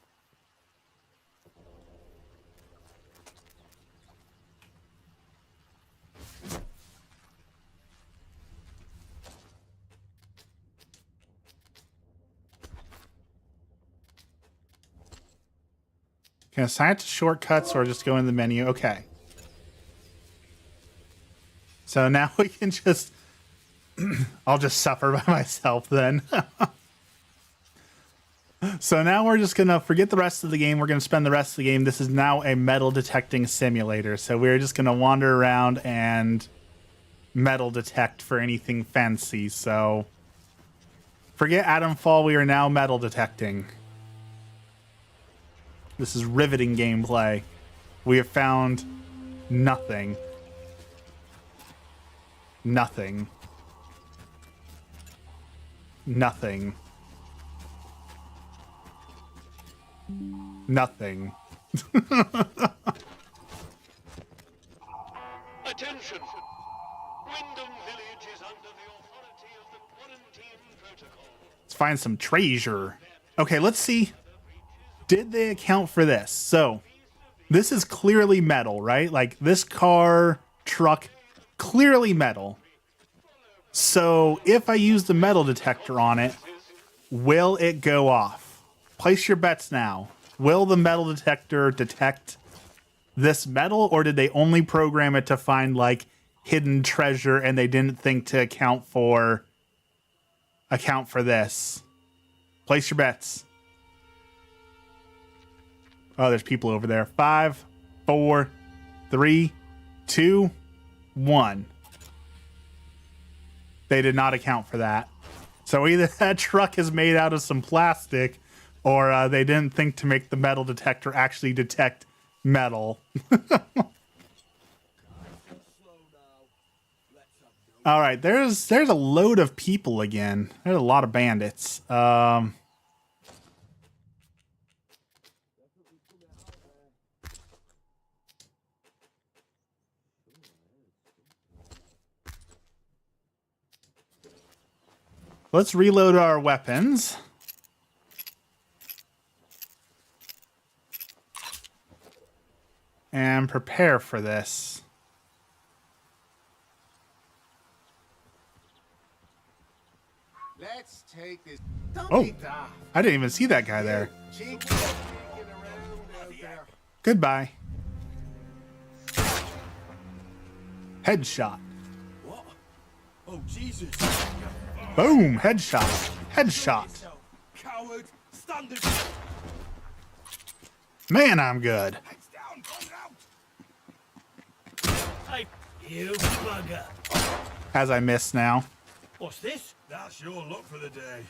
Can I assign it to shortcuts or just go in the menu? Okay. So now we can just... I'll just suffer by myself then. So now we're just going to forget the rest of the game. We're going to spend the rest of the game. This is now a metal detecting simulator. So we're just going to wander around and metal detect for anything fancy. So forget Atomfall. We are now metal detecting. This is riveting gameplay. We have found nothing. Nothing. Nothing. Nothing. Attention! Wyndham Village is under the authority of the quarantine protocol. Let's find some treasure. Okay, let's see. Did they account for this? So, this is clearly metal, right? Like, this car, truck, clearly metal. So, if I use the metal detector on it, will it go off? Place your bets now. Will the metal detector detect this metal, or did they only program it to find, like, hidden treasure and they didn't think to account for this? Place your bets. Oh, there's people over there. 5, 4, 3, 2, 1. They did not account for that. So either that truck is made out of some plastic, or they didn't think to make the metal detector actually detect metal. All right, there's a load of people again. There's a lot of bandits. Let's reload our weapons. And prepare for this. Let's take this. Oh, I didn't even see that guy there. Goodbye. Headshot. What? Oh, Jesus. Boom, headshot. Headshot. Coward, stand it. Man, I'm good. Hey, you bugger. As I miss now. What's this? That's your luck for the day.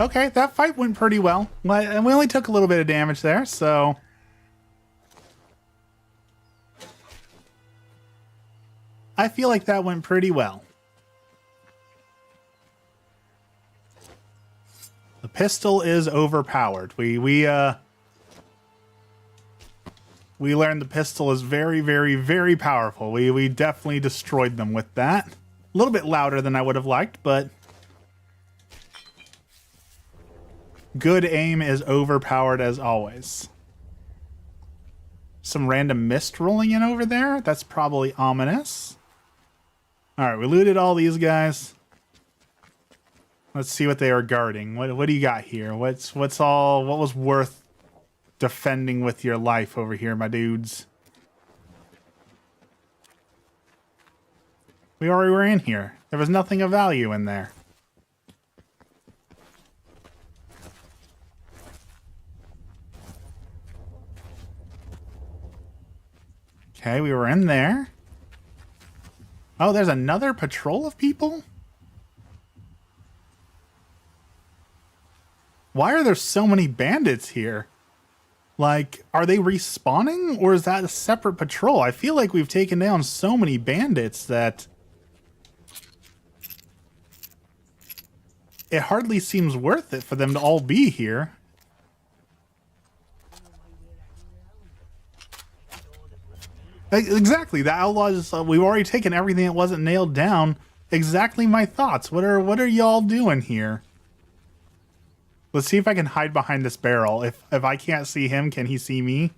Okay, that fight went pretty well. And we only took a little bit of damage there, so... I feel like that went pretty well. The pistol is overpowered. We learned the pistol is very, very, very powerful. We definitely destroyed them with that. A little bit louder than I would have liked, but good aim is overpowered as always. Some random mist rolling in over there. That's probably ominous. All right, we looted all these guys. Let's see what they are guarding. What do you got here? What was worth defending with your life over here, my dudes? We already were in here. There was nothing of value in there. Okay, we were in there. Oh, there's another patrol of people? Why are there so many bandits here? Like, are they respawning, or is that a separate patrol? I feel like we've taken down so many bandits that it hardly seems worth it for them to all be here. Exactly, the outlaws. We've already taken everything that wasn't nailed down. Exactly my thoughts. What are y'all doing here? Let's see if I can hide behind this barrel. If I can't see him, can he see me?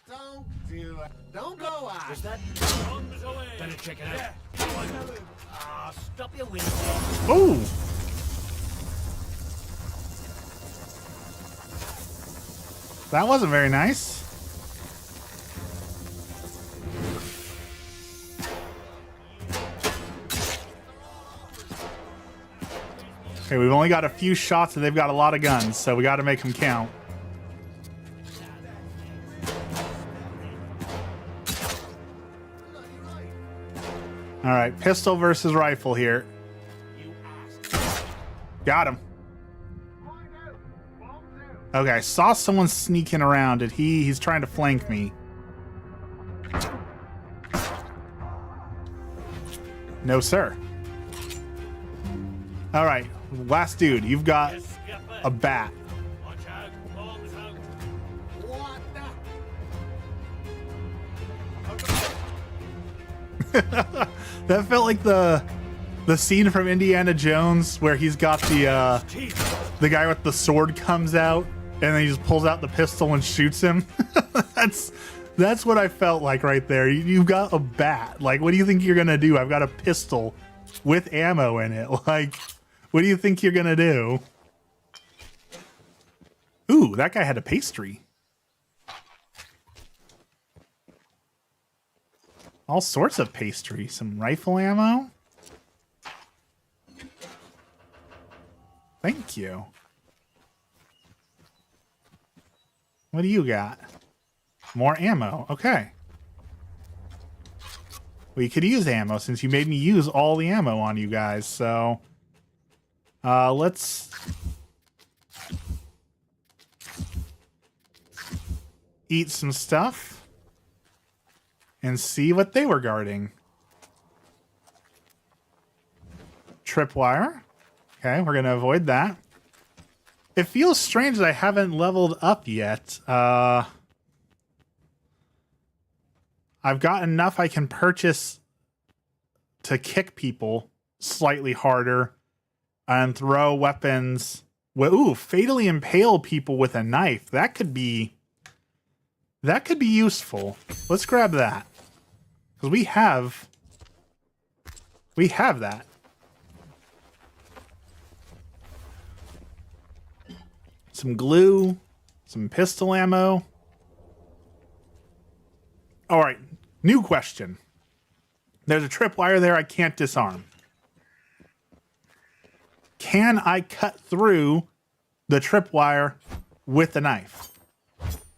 Don't do it. Don't go out. Is that? Better check it out. Ah, stop your window. Ooh. That wasn't very nice. Okay, we've only got a few shots and they've got a lot of guns, so we got to make them count. All right, pistol versus rifle here. Got him. Okay, I saw someone sneaking around. He's trying to flank me. No, sir. All right, last dude, you've got a bat. That felt like the scene from Indiana Jones where he's got the guy with the sword comes out and then he just pulls out the pistol and shoots him. That's what I felt like right there. You've got a bat. Like, what do you think you're gonna do? I've got a pistol with ammo in it. Like, what do you think you're gonna do? Ooh, that guy had a pastry. All sorts of pastry. Some rifle ammo. Thank you. What do you got? More ammo. Okay. We could use ammo since you made me use all the ammo on you guys. So let's eat some stuff and see what they were guarding. Tripwire. Okay, we're going to avoid that. It feels strange that I haven't leveled up yet. I've got enough I can purchase to kick people slightly harder and throw weapons. Ooh, fatally impale people with a knife. That could be useful. Let's grab that. Because we have that. Some glue, some pistol ammo. All right, new question. There's a tripwire there I can't disarm. Can I cut through the tripwire with a knife?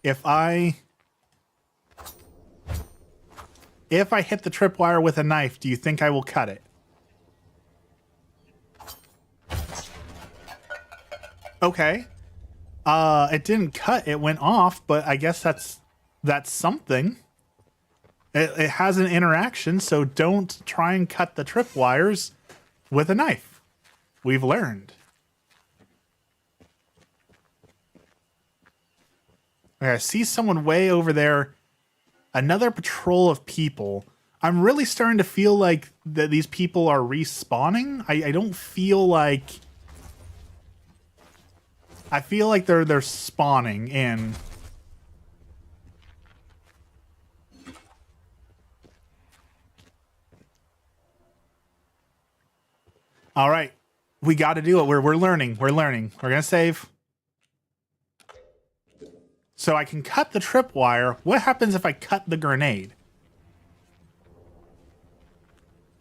If I hit the tripwire with a knife, do you think I will cut it? Okay. It didn't cut, it went off, but I guess that's something. It has an interaction, so don't try and cut the tripwires with a knife. We've learned. Okay, I see someone way over there. Another patrol of people. I'm really starting to feel like that these people are respawning. I don't feel like... I feel like they're spawning in. All right, we got to do it. We're learning. We're learning. We're gonna save. So I can cut the tripwire. What happens if I cut the grenade?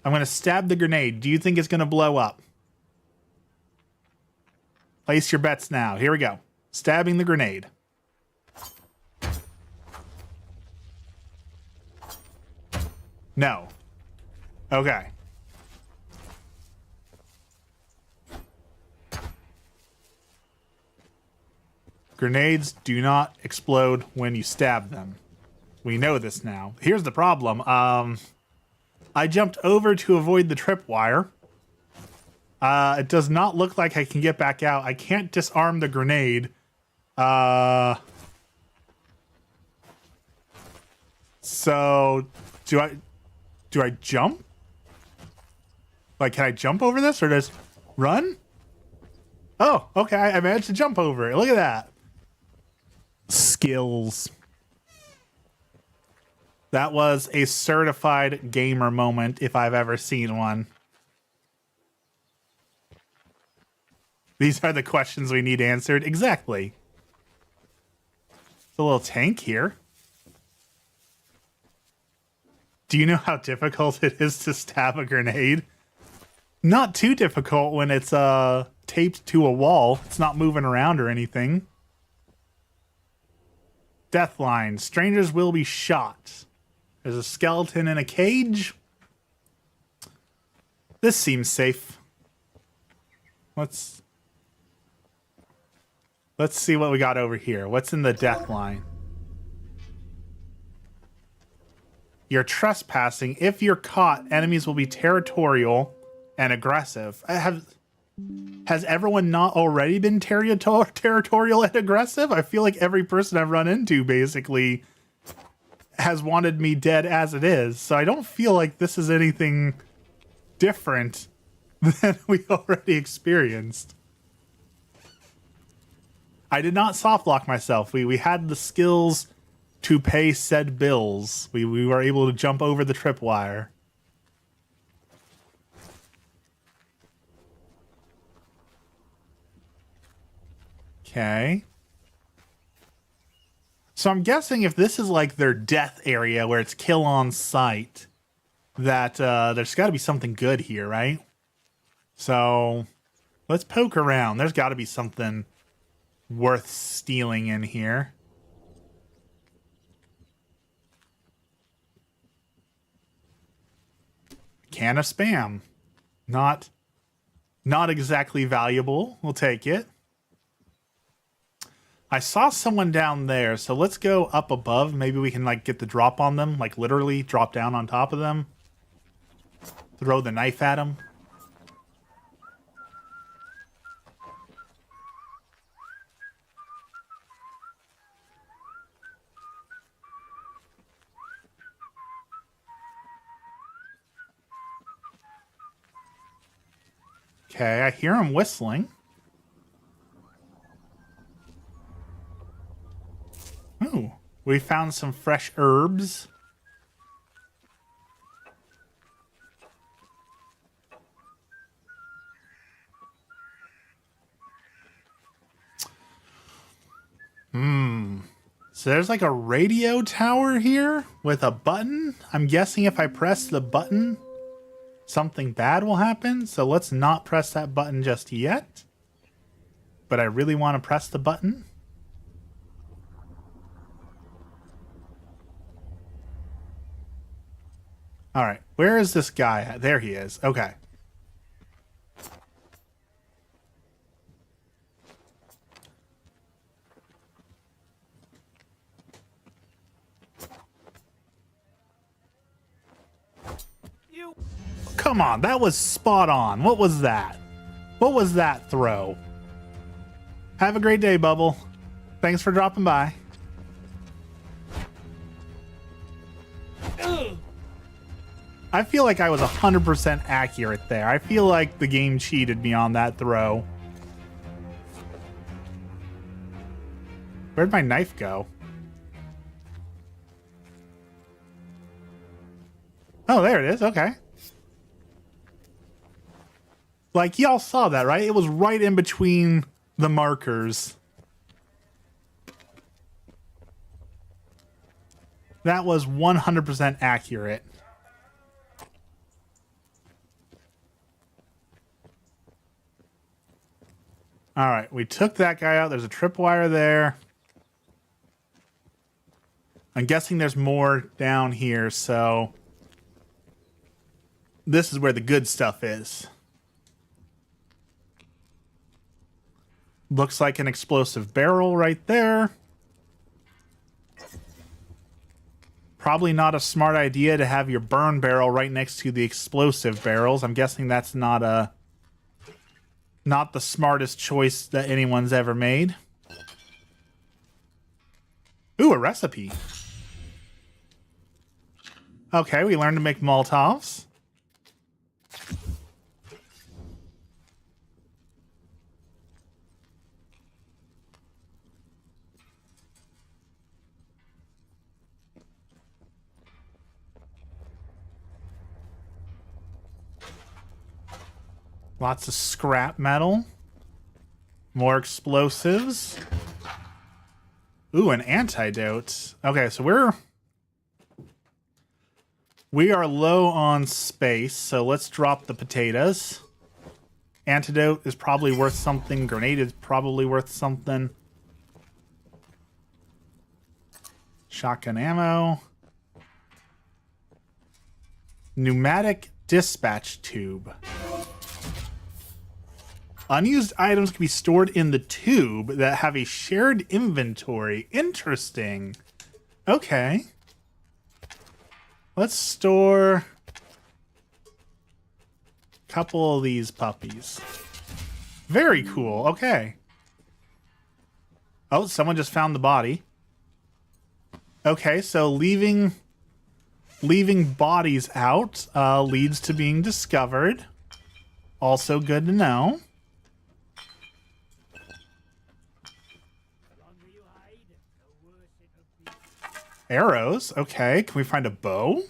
I'm gonna stab the grenade. Do you think it's gonna blow up? Place your bets now. Here we go. Stabbing the grenade. No. Okay. Grenades do not explode when you stab them. We know this now. Here's the problem. I jumped over to avoid the tripwire. It does not look like I can get back out. I can't disarm the grenade. So do I jump? Like, can I jump over this or just run? Oh, okay. I managed to jump over it. Look at that. Skills. That was a certified gamer moment if I've ever seen one. These are the questions we need answered. Exactly. It's a little tank here. Do you know how difficult it is to stab a grenade? Not too difficult when it's taped to a wall. It's not moving around or anything. Deathline. Strangers will be shot. There's a skeleton in a cage. This seems safe. Let's see what we got over here. What's in the death line? You're trespassing. If you're caught, enemies will be territorial and aggressive. Has everyone not already been territorial and aggressive? I feel like every person I've run into basically has wanted me dead as it is. So I don't feel like this is anything different than we already experienced. I did not soft lock myself. We had the skills to pay said bills. We were able to jump over the tripwire. Okay. So I'm guessing if this is like their death area where it's kill on sight, that there's got to be something good here, right? So Let's poke around. There's got to be something worth stealing in here. Can of Spam. Not exactly valuable. We'll take it. I saw someone down there, so let's go up above. Maybe we can like get the drop on them, like literally drop down on top of them. Throw the knife at them. Okay, I hear him whistling. Ooh, we found some fresh herbs. So there's like a radio tower here with a button. I'm guessing if I press the button, something bad will happen. So let's not press that button just yet. But I really want to press the button. All right, where is this guy at? There he is. Okay. Come on, that was spot on. What was that? What was that throw? Have a great day, Bubble. Thanks for dropping by. I feel like I was 100% accurate there. I feel like the game cheated me on that throw. Where'd my knife go? Oh, there it is. Okay. Like, y'all saw that, right? It was right in between the markers. That was 100% accurate. All right, we took that guy out. There's a tripwire there. I'm guessing there's more down here, so this is where the good stuff is. Looks like an explosive barrel right there. Probably not a smart idea to have your burn barrel right next to the explosive barrels. I'm guessing that's not the smartest choice that anyone's ever made. Ooh, a recipe. Okay, we learned to make Molotovs. Lots of scrap metal. More explosives. Ooh, an antidote. Okay, so we are low on space, so let's drop the potatoes. Antidote is probably worth something. Grenade is probably worth something. Shotgun ammo. Pneumatic dispatch tube. Unused items can be stored in the tube that have a shared inventory. Interesting. Okay. Let's store a couple of these puppies. Very cool. Okay. Oh, someone just found the body. Okay, so leaving bodies out leads to being discovered. Also good to know. Arrows. Okay, can we find a bow?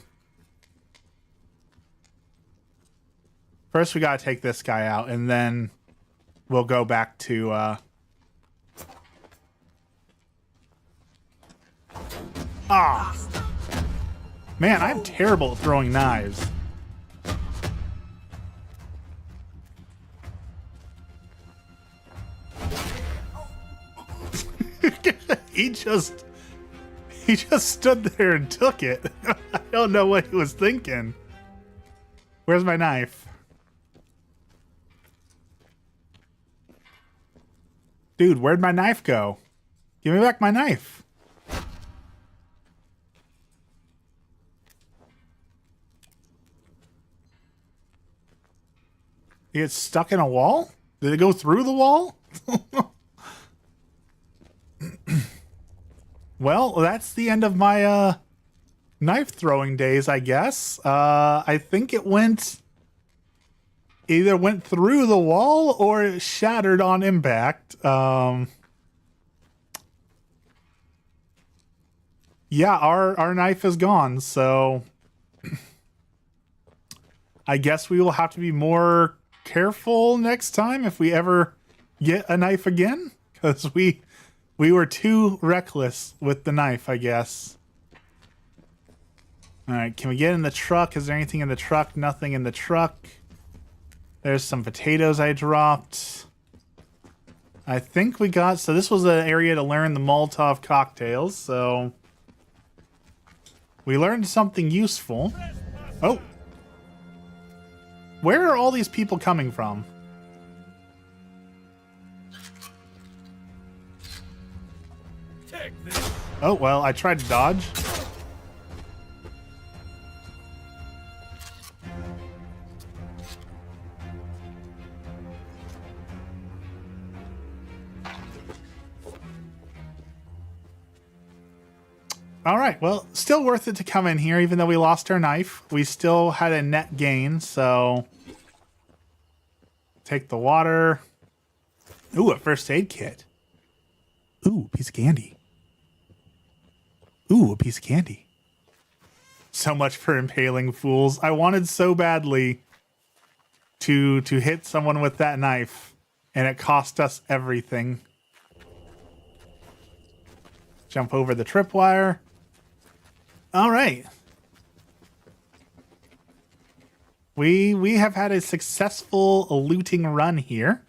First, we gotta take this guy out, and then we'll go back to... Man, I'm terrible at throwing knives. just stood there and took it. I don't know what he was thinking. Where's my knife? Dude, where'd my knife go? Give me back my knife. It gets stuck in a wall? Did it go through the wall? Well, that's the end of my knife throwing days, I guess. I think it either went through the wall or it shattered on impact. Yeah, our knife is gone, so I guess we will have to be more careful next time if we ever get a knife again, because we were too reckless with the knife, I guess. All right, can we get in the truck? Is there anything in the truck? Nothing in the truck. There's some potatoes I dropped. I think we got... So this was an area to learn the Molotov cocktails, so... We learned something useful. Oh! Where are all these people coming from? Oh, well, I tried to dodge. All right, well, still worth it to come in here, even though we lost our knife. We still had a net gain, so... Take the water. Ooh, a first aid kit. Ooh, a piece of candy. Ooh, a piece of candy. So much for impaling fools. I wanted so badly to hit someone with that knife, and it cost us everything. Jump over the tripwire. All right. We have had a successful looting run here.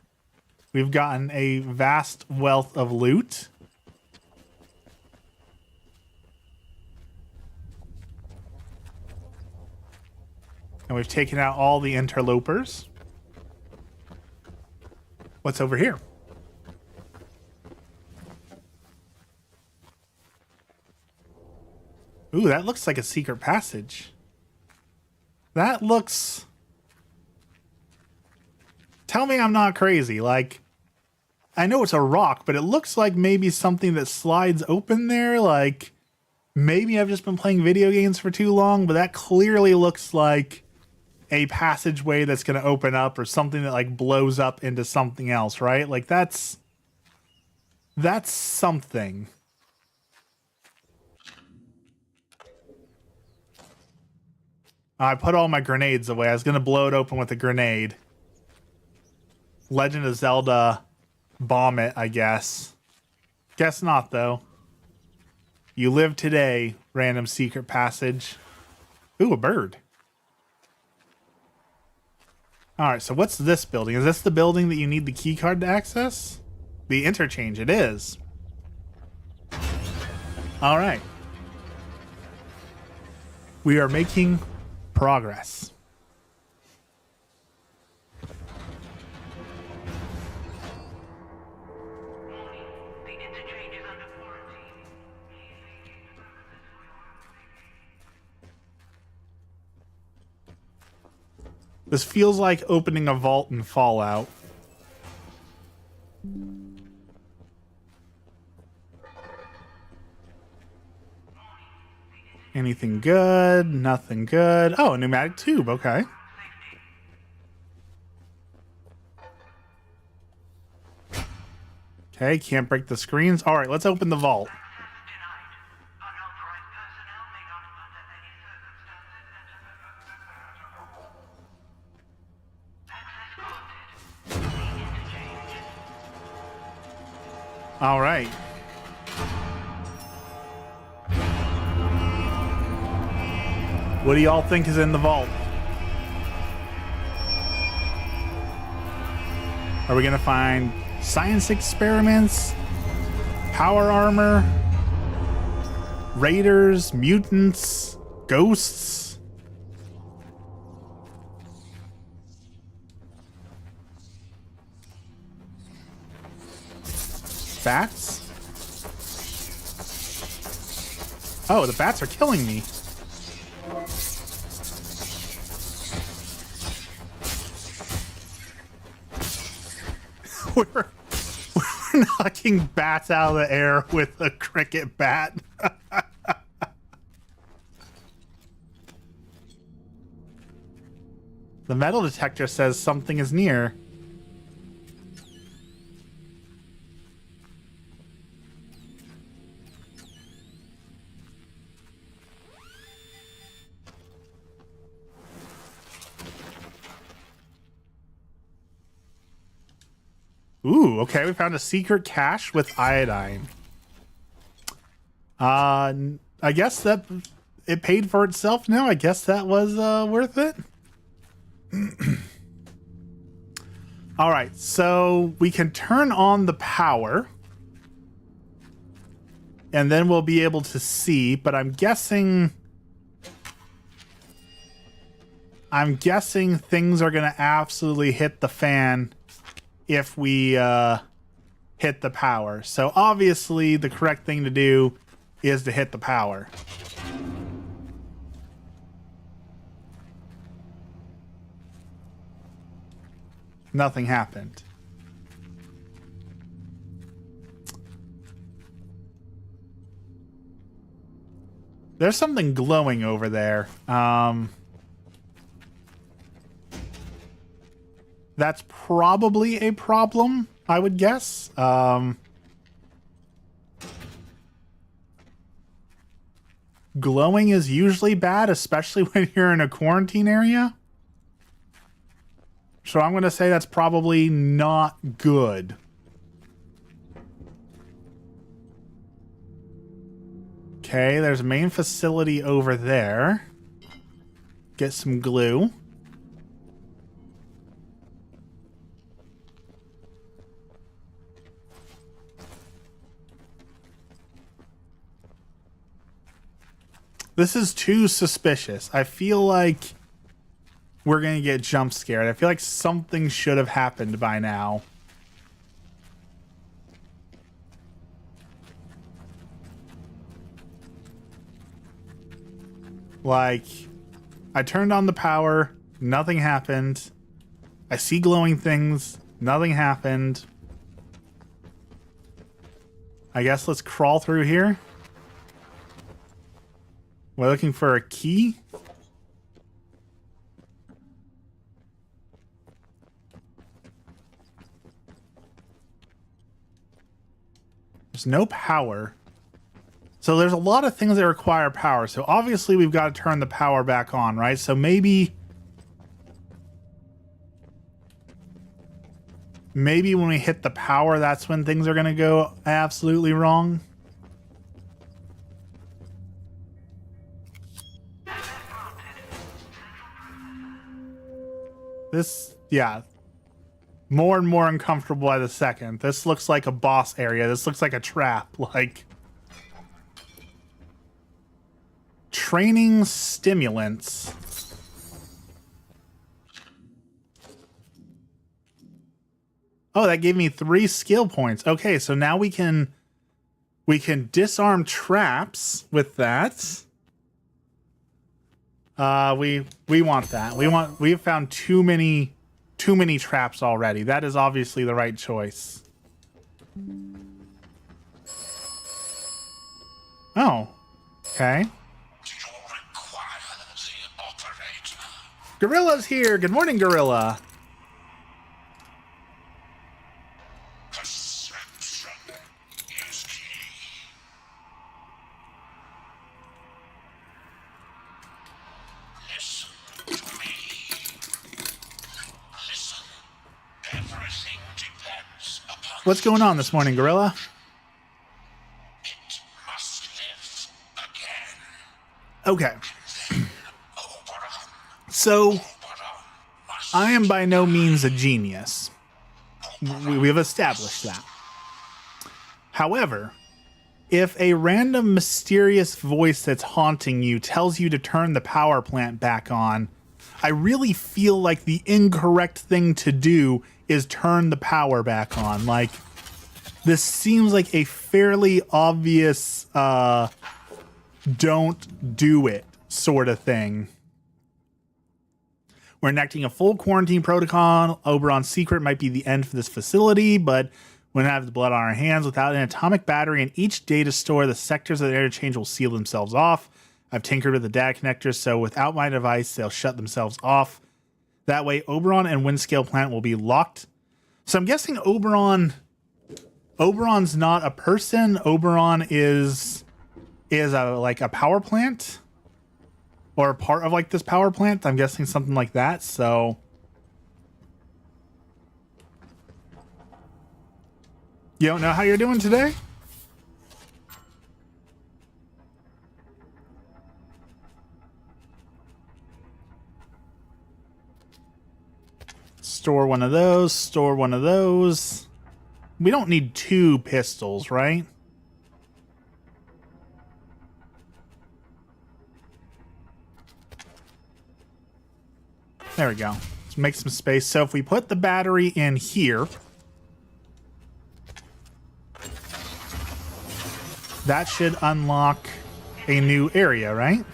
We've gotten a vast wealth of loot. And we've taken out all the interlopers. What's over here? Ooh, that looks like a secret passage. That looks... Tell me I'm not crazy. Like, I know it's a rock, but it looks like maybe something that slides open there. Like, maybe I've just been playing video games for too long, but that clearly looks like a passageway that's going to open up, or something that like blows up into something else, right? Like that's something. I put all my grenades away. I was going to blow it open with a grenade. Legend of Zelda bomb it, I guess. Guess not, though. You live today, random secret passage. Ooh, a bird. Alright, so what's this building? Is this the building that you need the key card to access? The interchange, it is. Alright. We are making progress. This feels like opening a vault in Fallout. Anything good? Nothing good. Oh, a pneumatic tube. Okay. Okay, can't break the screens. All right, let's open the vault. All right. What do y'all think is in the vault? Are we gonna find science experiments, power armor, Raiders, mutants, ghosts. Bats? Oh, the bats are killing me. we're knocking bats out of the air with a cricket bat. The metal detector says something is near. Ooh, okay, we found a secret cache with iodine. I guess that it paid for itself now. I guess that was worth it. All right, so we can turn on the power and then we'll be able to see, but I'm guessing things are going to absolutely hit the fan if we hit the power. So obviously the correct thing to do is to hit the power. Nothing happened. There's something glowing over there. That's probably a problem, I would guess. Glowing is usually bad, especially when you're in a quarantine area. So I'm going to say that's probably not good. Okay, there's a main facility over there. Get some glue. This is too suspicious. I feel like we're going to get jump scared. I feel like something should have happened by now. Like, I turned on the power, nothing happened. I see glowing things, nothing happened. I guess let's crawl through here. We're looking for a key. There's no power. So there's a lot of things that require power. So obviously we've got to turn the power back on, right? So maybe when we hit the power, that's when things are going to go absolutely wrong. This, yeah. More and more uncomfortable by the second. This looks like a boss area. This looks like a trap. Like, training stimulants. Oh, that gave me 3 skill points. Okay, so now we can disarm traps with that. We want that. We have found too many traps already. That is obviously the right choice. Oh, okay. Gorilla's here. Good morning, Gorilla. What's going on this morning, Gorilla? Okay. So, I am by no means a genius. We have established that. However, If a random mysterious voice that's haunting you tells you to turn the power plant back on, I really feel like the incorrect thing to do is turn the power back on. Like, this seems like a fairly obvious don't do it sort of thing. We're enacting a full quarantine protocol. Oberon's secret might be the end for this facility, but we don't have the blood on our hands. Without an atomic battery in each data store, the sectors of the interchange will seal themselves off. I've tinkered with the data connectors, so without my device, they'll shut themselves off. That way, Oberon and Windscale Plant will be locked. So I'm guessing Oberon's not a person. Oberon is like a power plant, or a part of like this power plant. I'm guessing something like that. So you don't know how you're doing today? Store one of those, store one of those. We don't need 2 pistols, right? There we go. Let's make some space. So if we put the battery in here, that should unlock a new area, right?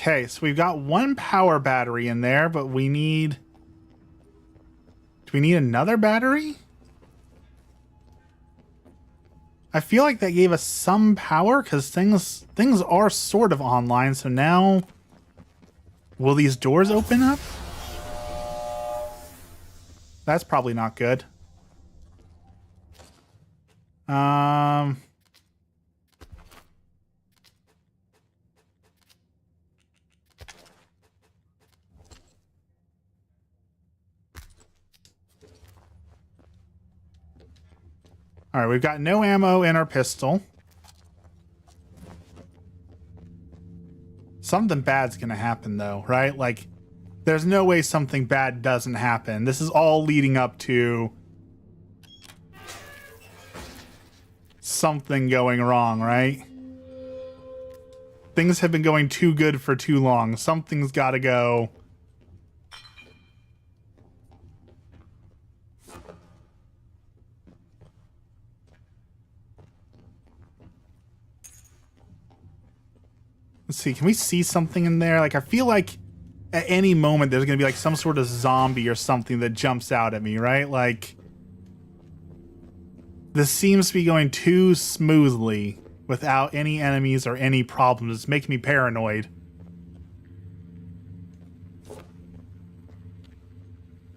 Okay, so we've got 1 power battery in there, but we need... Do we need another battery? I feel like that gave us some power, because things are sort of online, so now... Will these doors open up? That's probably not good. All right, we've got no ammo in our pistol. Something bad's gonna happen though, right? Like, there's no way something bad doesn't happen. This is all leading up to something going wrong, right? Things have been going too good for too long. Something's gotta go. Let's see, can we see something in there? Like, I feel like at any moment there's gonna be like some sort of zombie or something that jumps out at me, right? Like, this seems to be going too smoothly without any enemies or any problems. It's making me paranoid.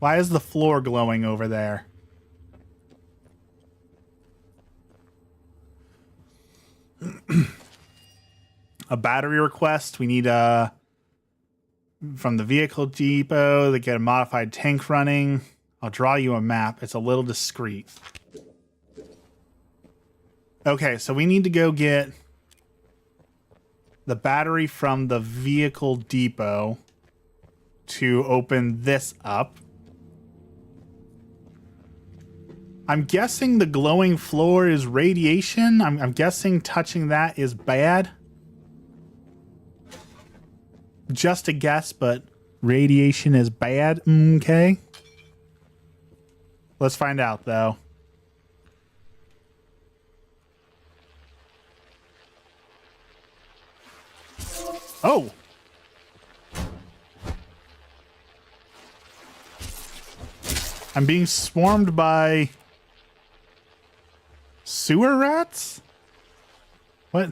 Why is the floor glowing over there? A battery request. We need from the vehicle depot to get a modified tank running. I'll draw you a map. It's a little discreet. Okay, so we need to go get the battery from the vehicle depot to open this up. I'm guessing the glowing floor is radiation. I'm guessing touching that is bad. Just a guess, but radiation is bad. Okay. Let's find out, though. Oh! I'm being swarmed by sewer rats? What?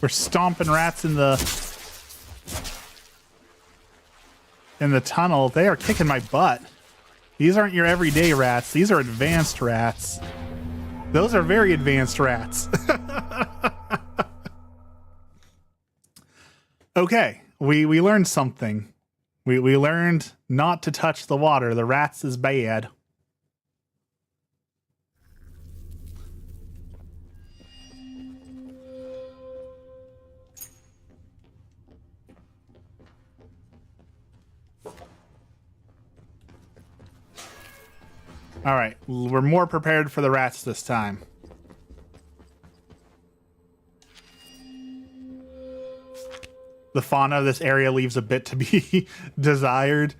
We're stomping rats in the tunnel. They are kicking my butt. These aren't your everyday rats. These are advanced rats. Those are very advanced rats. Okay, we learned something. We learned not to touch the water. The rats is bad. All right, we're more prepared for the rats this time. The fauna of this area leaves a bit to be desired.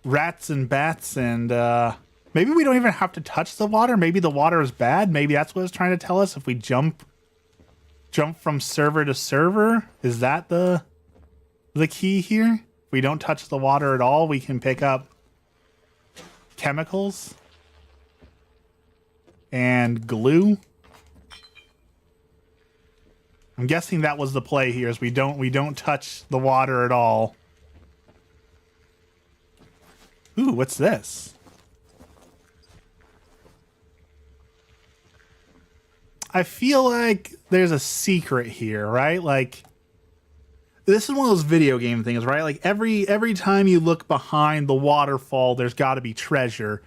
Rats and bats, and maybe we don't even have to touch the water. Maybe the water is bad. Maybe that's what it's trying to tell us. If we jump from server to server, is that the key here? If we don't touch the water at all, we can pick up chemicals and glue. I'm guessing that was the play here, is we don't touch the water at all. Ooh, what's this? I feel like there's a secret here, right? Like, this is one of those video game things, right? Like every time you look behind the waterfall, there's got to be treasure.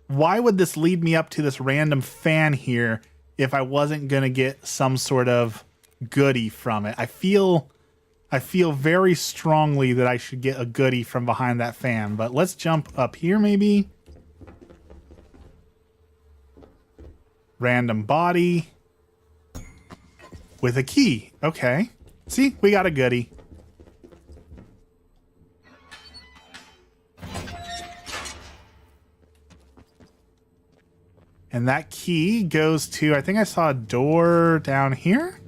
Why would this lead me up to this random fan here if I wasn't gonna get some sort of goodie from it? I feel very strongly that I should get a goodie from behind that fan, but let's jump up here maybe. Random body with a key. Okay. See, we got a goodie. And that key goes to, I think I saw a door down here.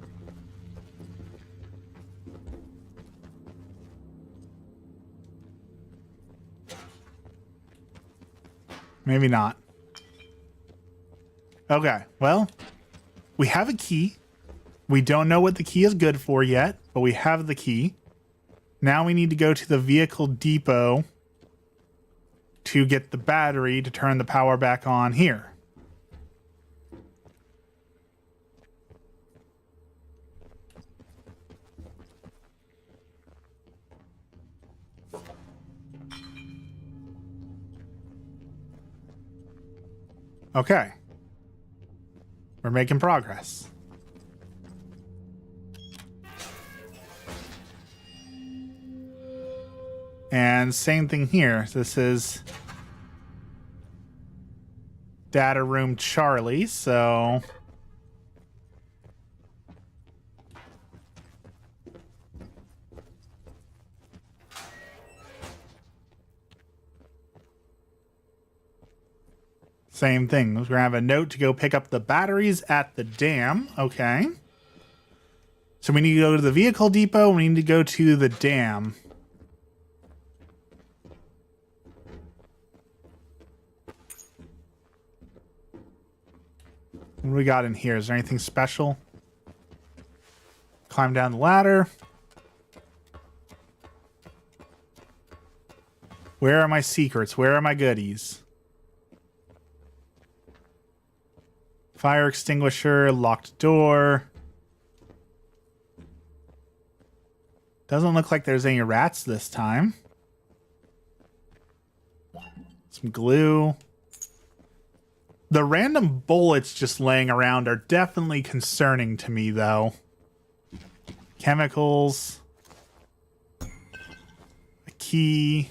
Maybe not. Okay, well, we have a key. We don't know what the key is good for yet, but we have the key. Now we need to go to the vehicle depot to get the battery to turn the power back on here. Okay. We're making progress. And same thing here. This is data room Charlie, so same thing. We're gonna have a note to go pick up the batteries at the dam. Okay. So we need to go to the vehicle depot. We need to go to the dam. What do we got in here? Is there anything special? Climb down the ladder. Where are my secrets? Where are my goodies? Fire extinguisher, locked door. Doesn't look like there's any rats this time. Some glue. The random bullets just laying around are definitely concerning to me, though. Chemicals. A key.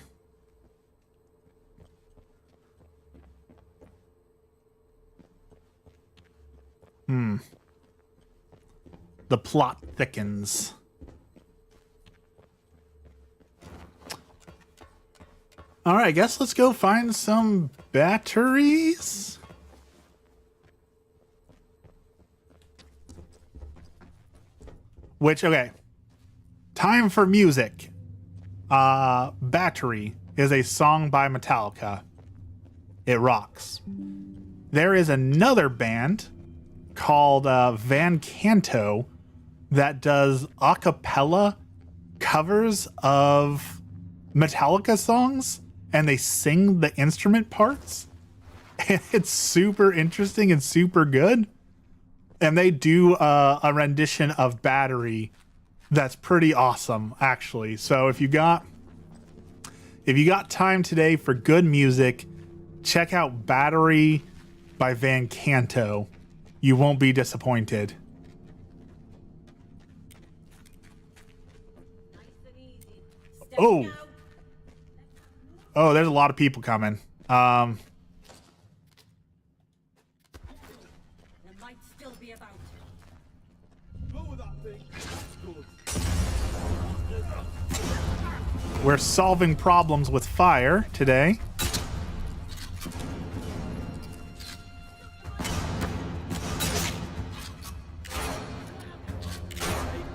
The plot thickens. All right, I guess let's go find some batteries. Which, okay. Time for music. Battery is a song by Metallica. It rocks. There is another band called Van Canto that does a cappella covers of Metallica songs, and they sing the instrument parts. And it's super interesting and super good. And they do a rendition of Battery that's pretty awesome, actually. So if you got time today for good music, check out Battery by Van Canto. You won't be disappointed. Oh, there's a lot of people coming. We're solving problems with fire today.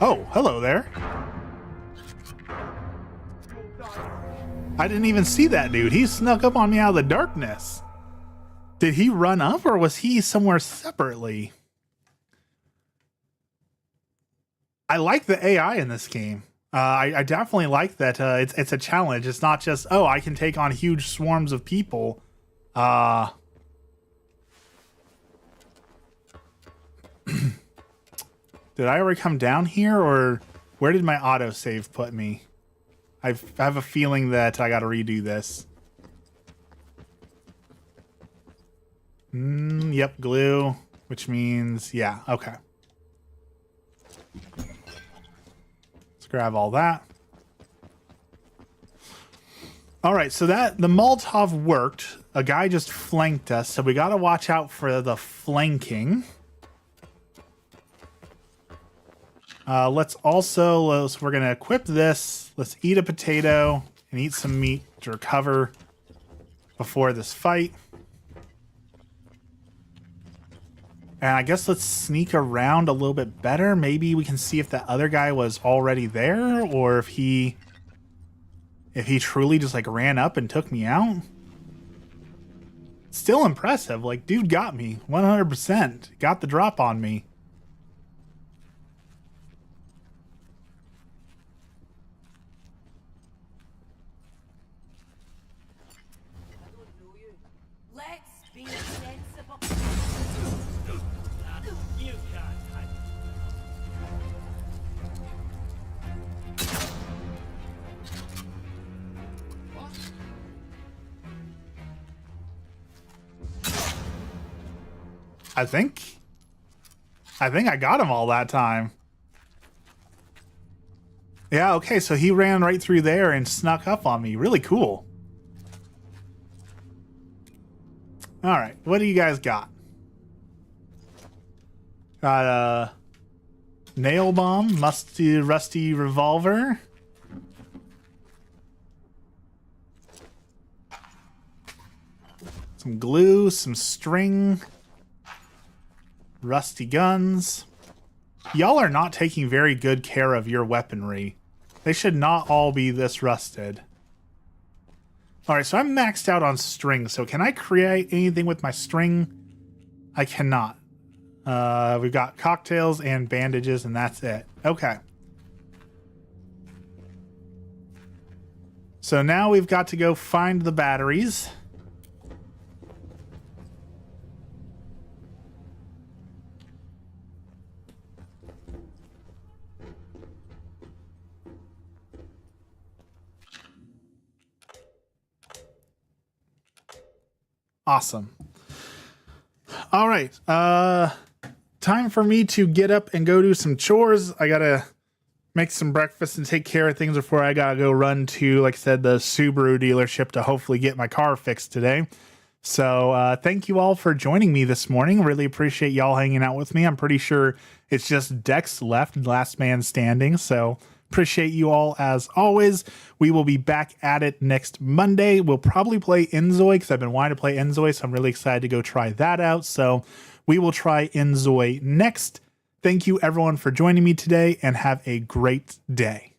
Oh, hello there. I didn't even see that dude. He snuck up on me out of the darkness. Did he run up or was he somewhere separately? I like the AI in this game. I definitely like that it's a challenge. It's not just, oh, I can take on huge swarms of people. Did I ever come down here, or where did my autosave put me? I have a feeling that I gotta redo this. Yep, glue, which means, yeah, okay. Let's grab all that. All right, so the Molotov worked. A guy just flanked us, so we gotta watch out for the flanking. We're gonna equip this. Let's eat a potato and eat some meat to recover before this fight. And I guess let's sneak around a little bit better. Maybe we can see if that other guy was already there, or if he truly just like ran up and took me out. Still impressive. Like, dude got me 100%. Got the drop on me. I think I got him all that time. Yeah, okay, so he ran right through there and snuck up on me. Really cool. All right, what do you guys got? Got a nail bomb, rusty revolver. Some glue, some string. Rusty guns. Y'all are not taking very good care of your weaponry. They should not all be this rusted. Alright, so I'm maxed out on string, so can I create anything with my string? I cannot. We've got cocktails and bandages, and that's it. Okay. So now we've got to go find the batteries. Awesome. All right. Time for me to get up and go do some chores. I gotta make some breakfast and take care of things before I gotta go run to, like I said, the Subaru dealership to hopefully get my car fixed today. So thank you all for joining me this morning. Really appreciate y'all hanging out with me. I'm pretty sure it's just Dex left, last man standing. So appreciate you all as always. We will be back at it next Monday. We'll probably play Enzoy because I've been wanting to play Enzoy, so I'm really excited to go try that out. So we will try Enzoy next. Thank you everyone for joining me today and have a great day.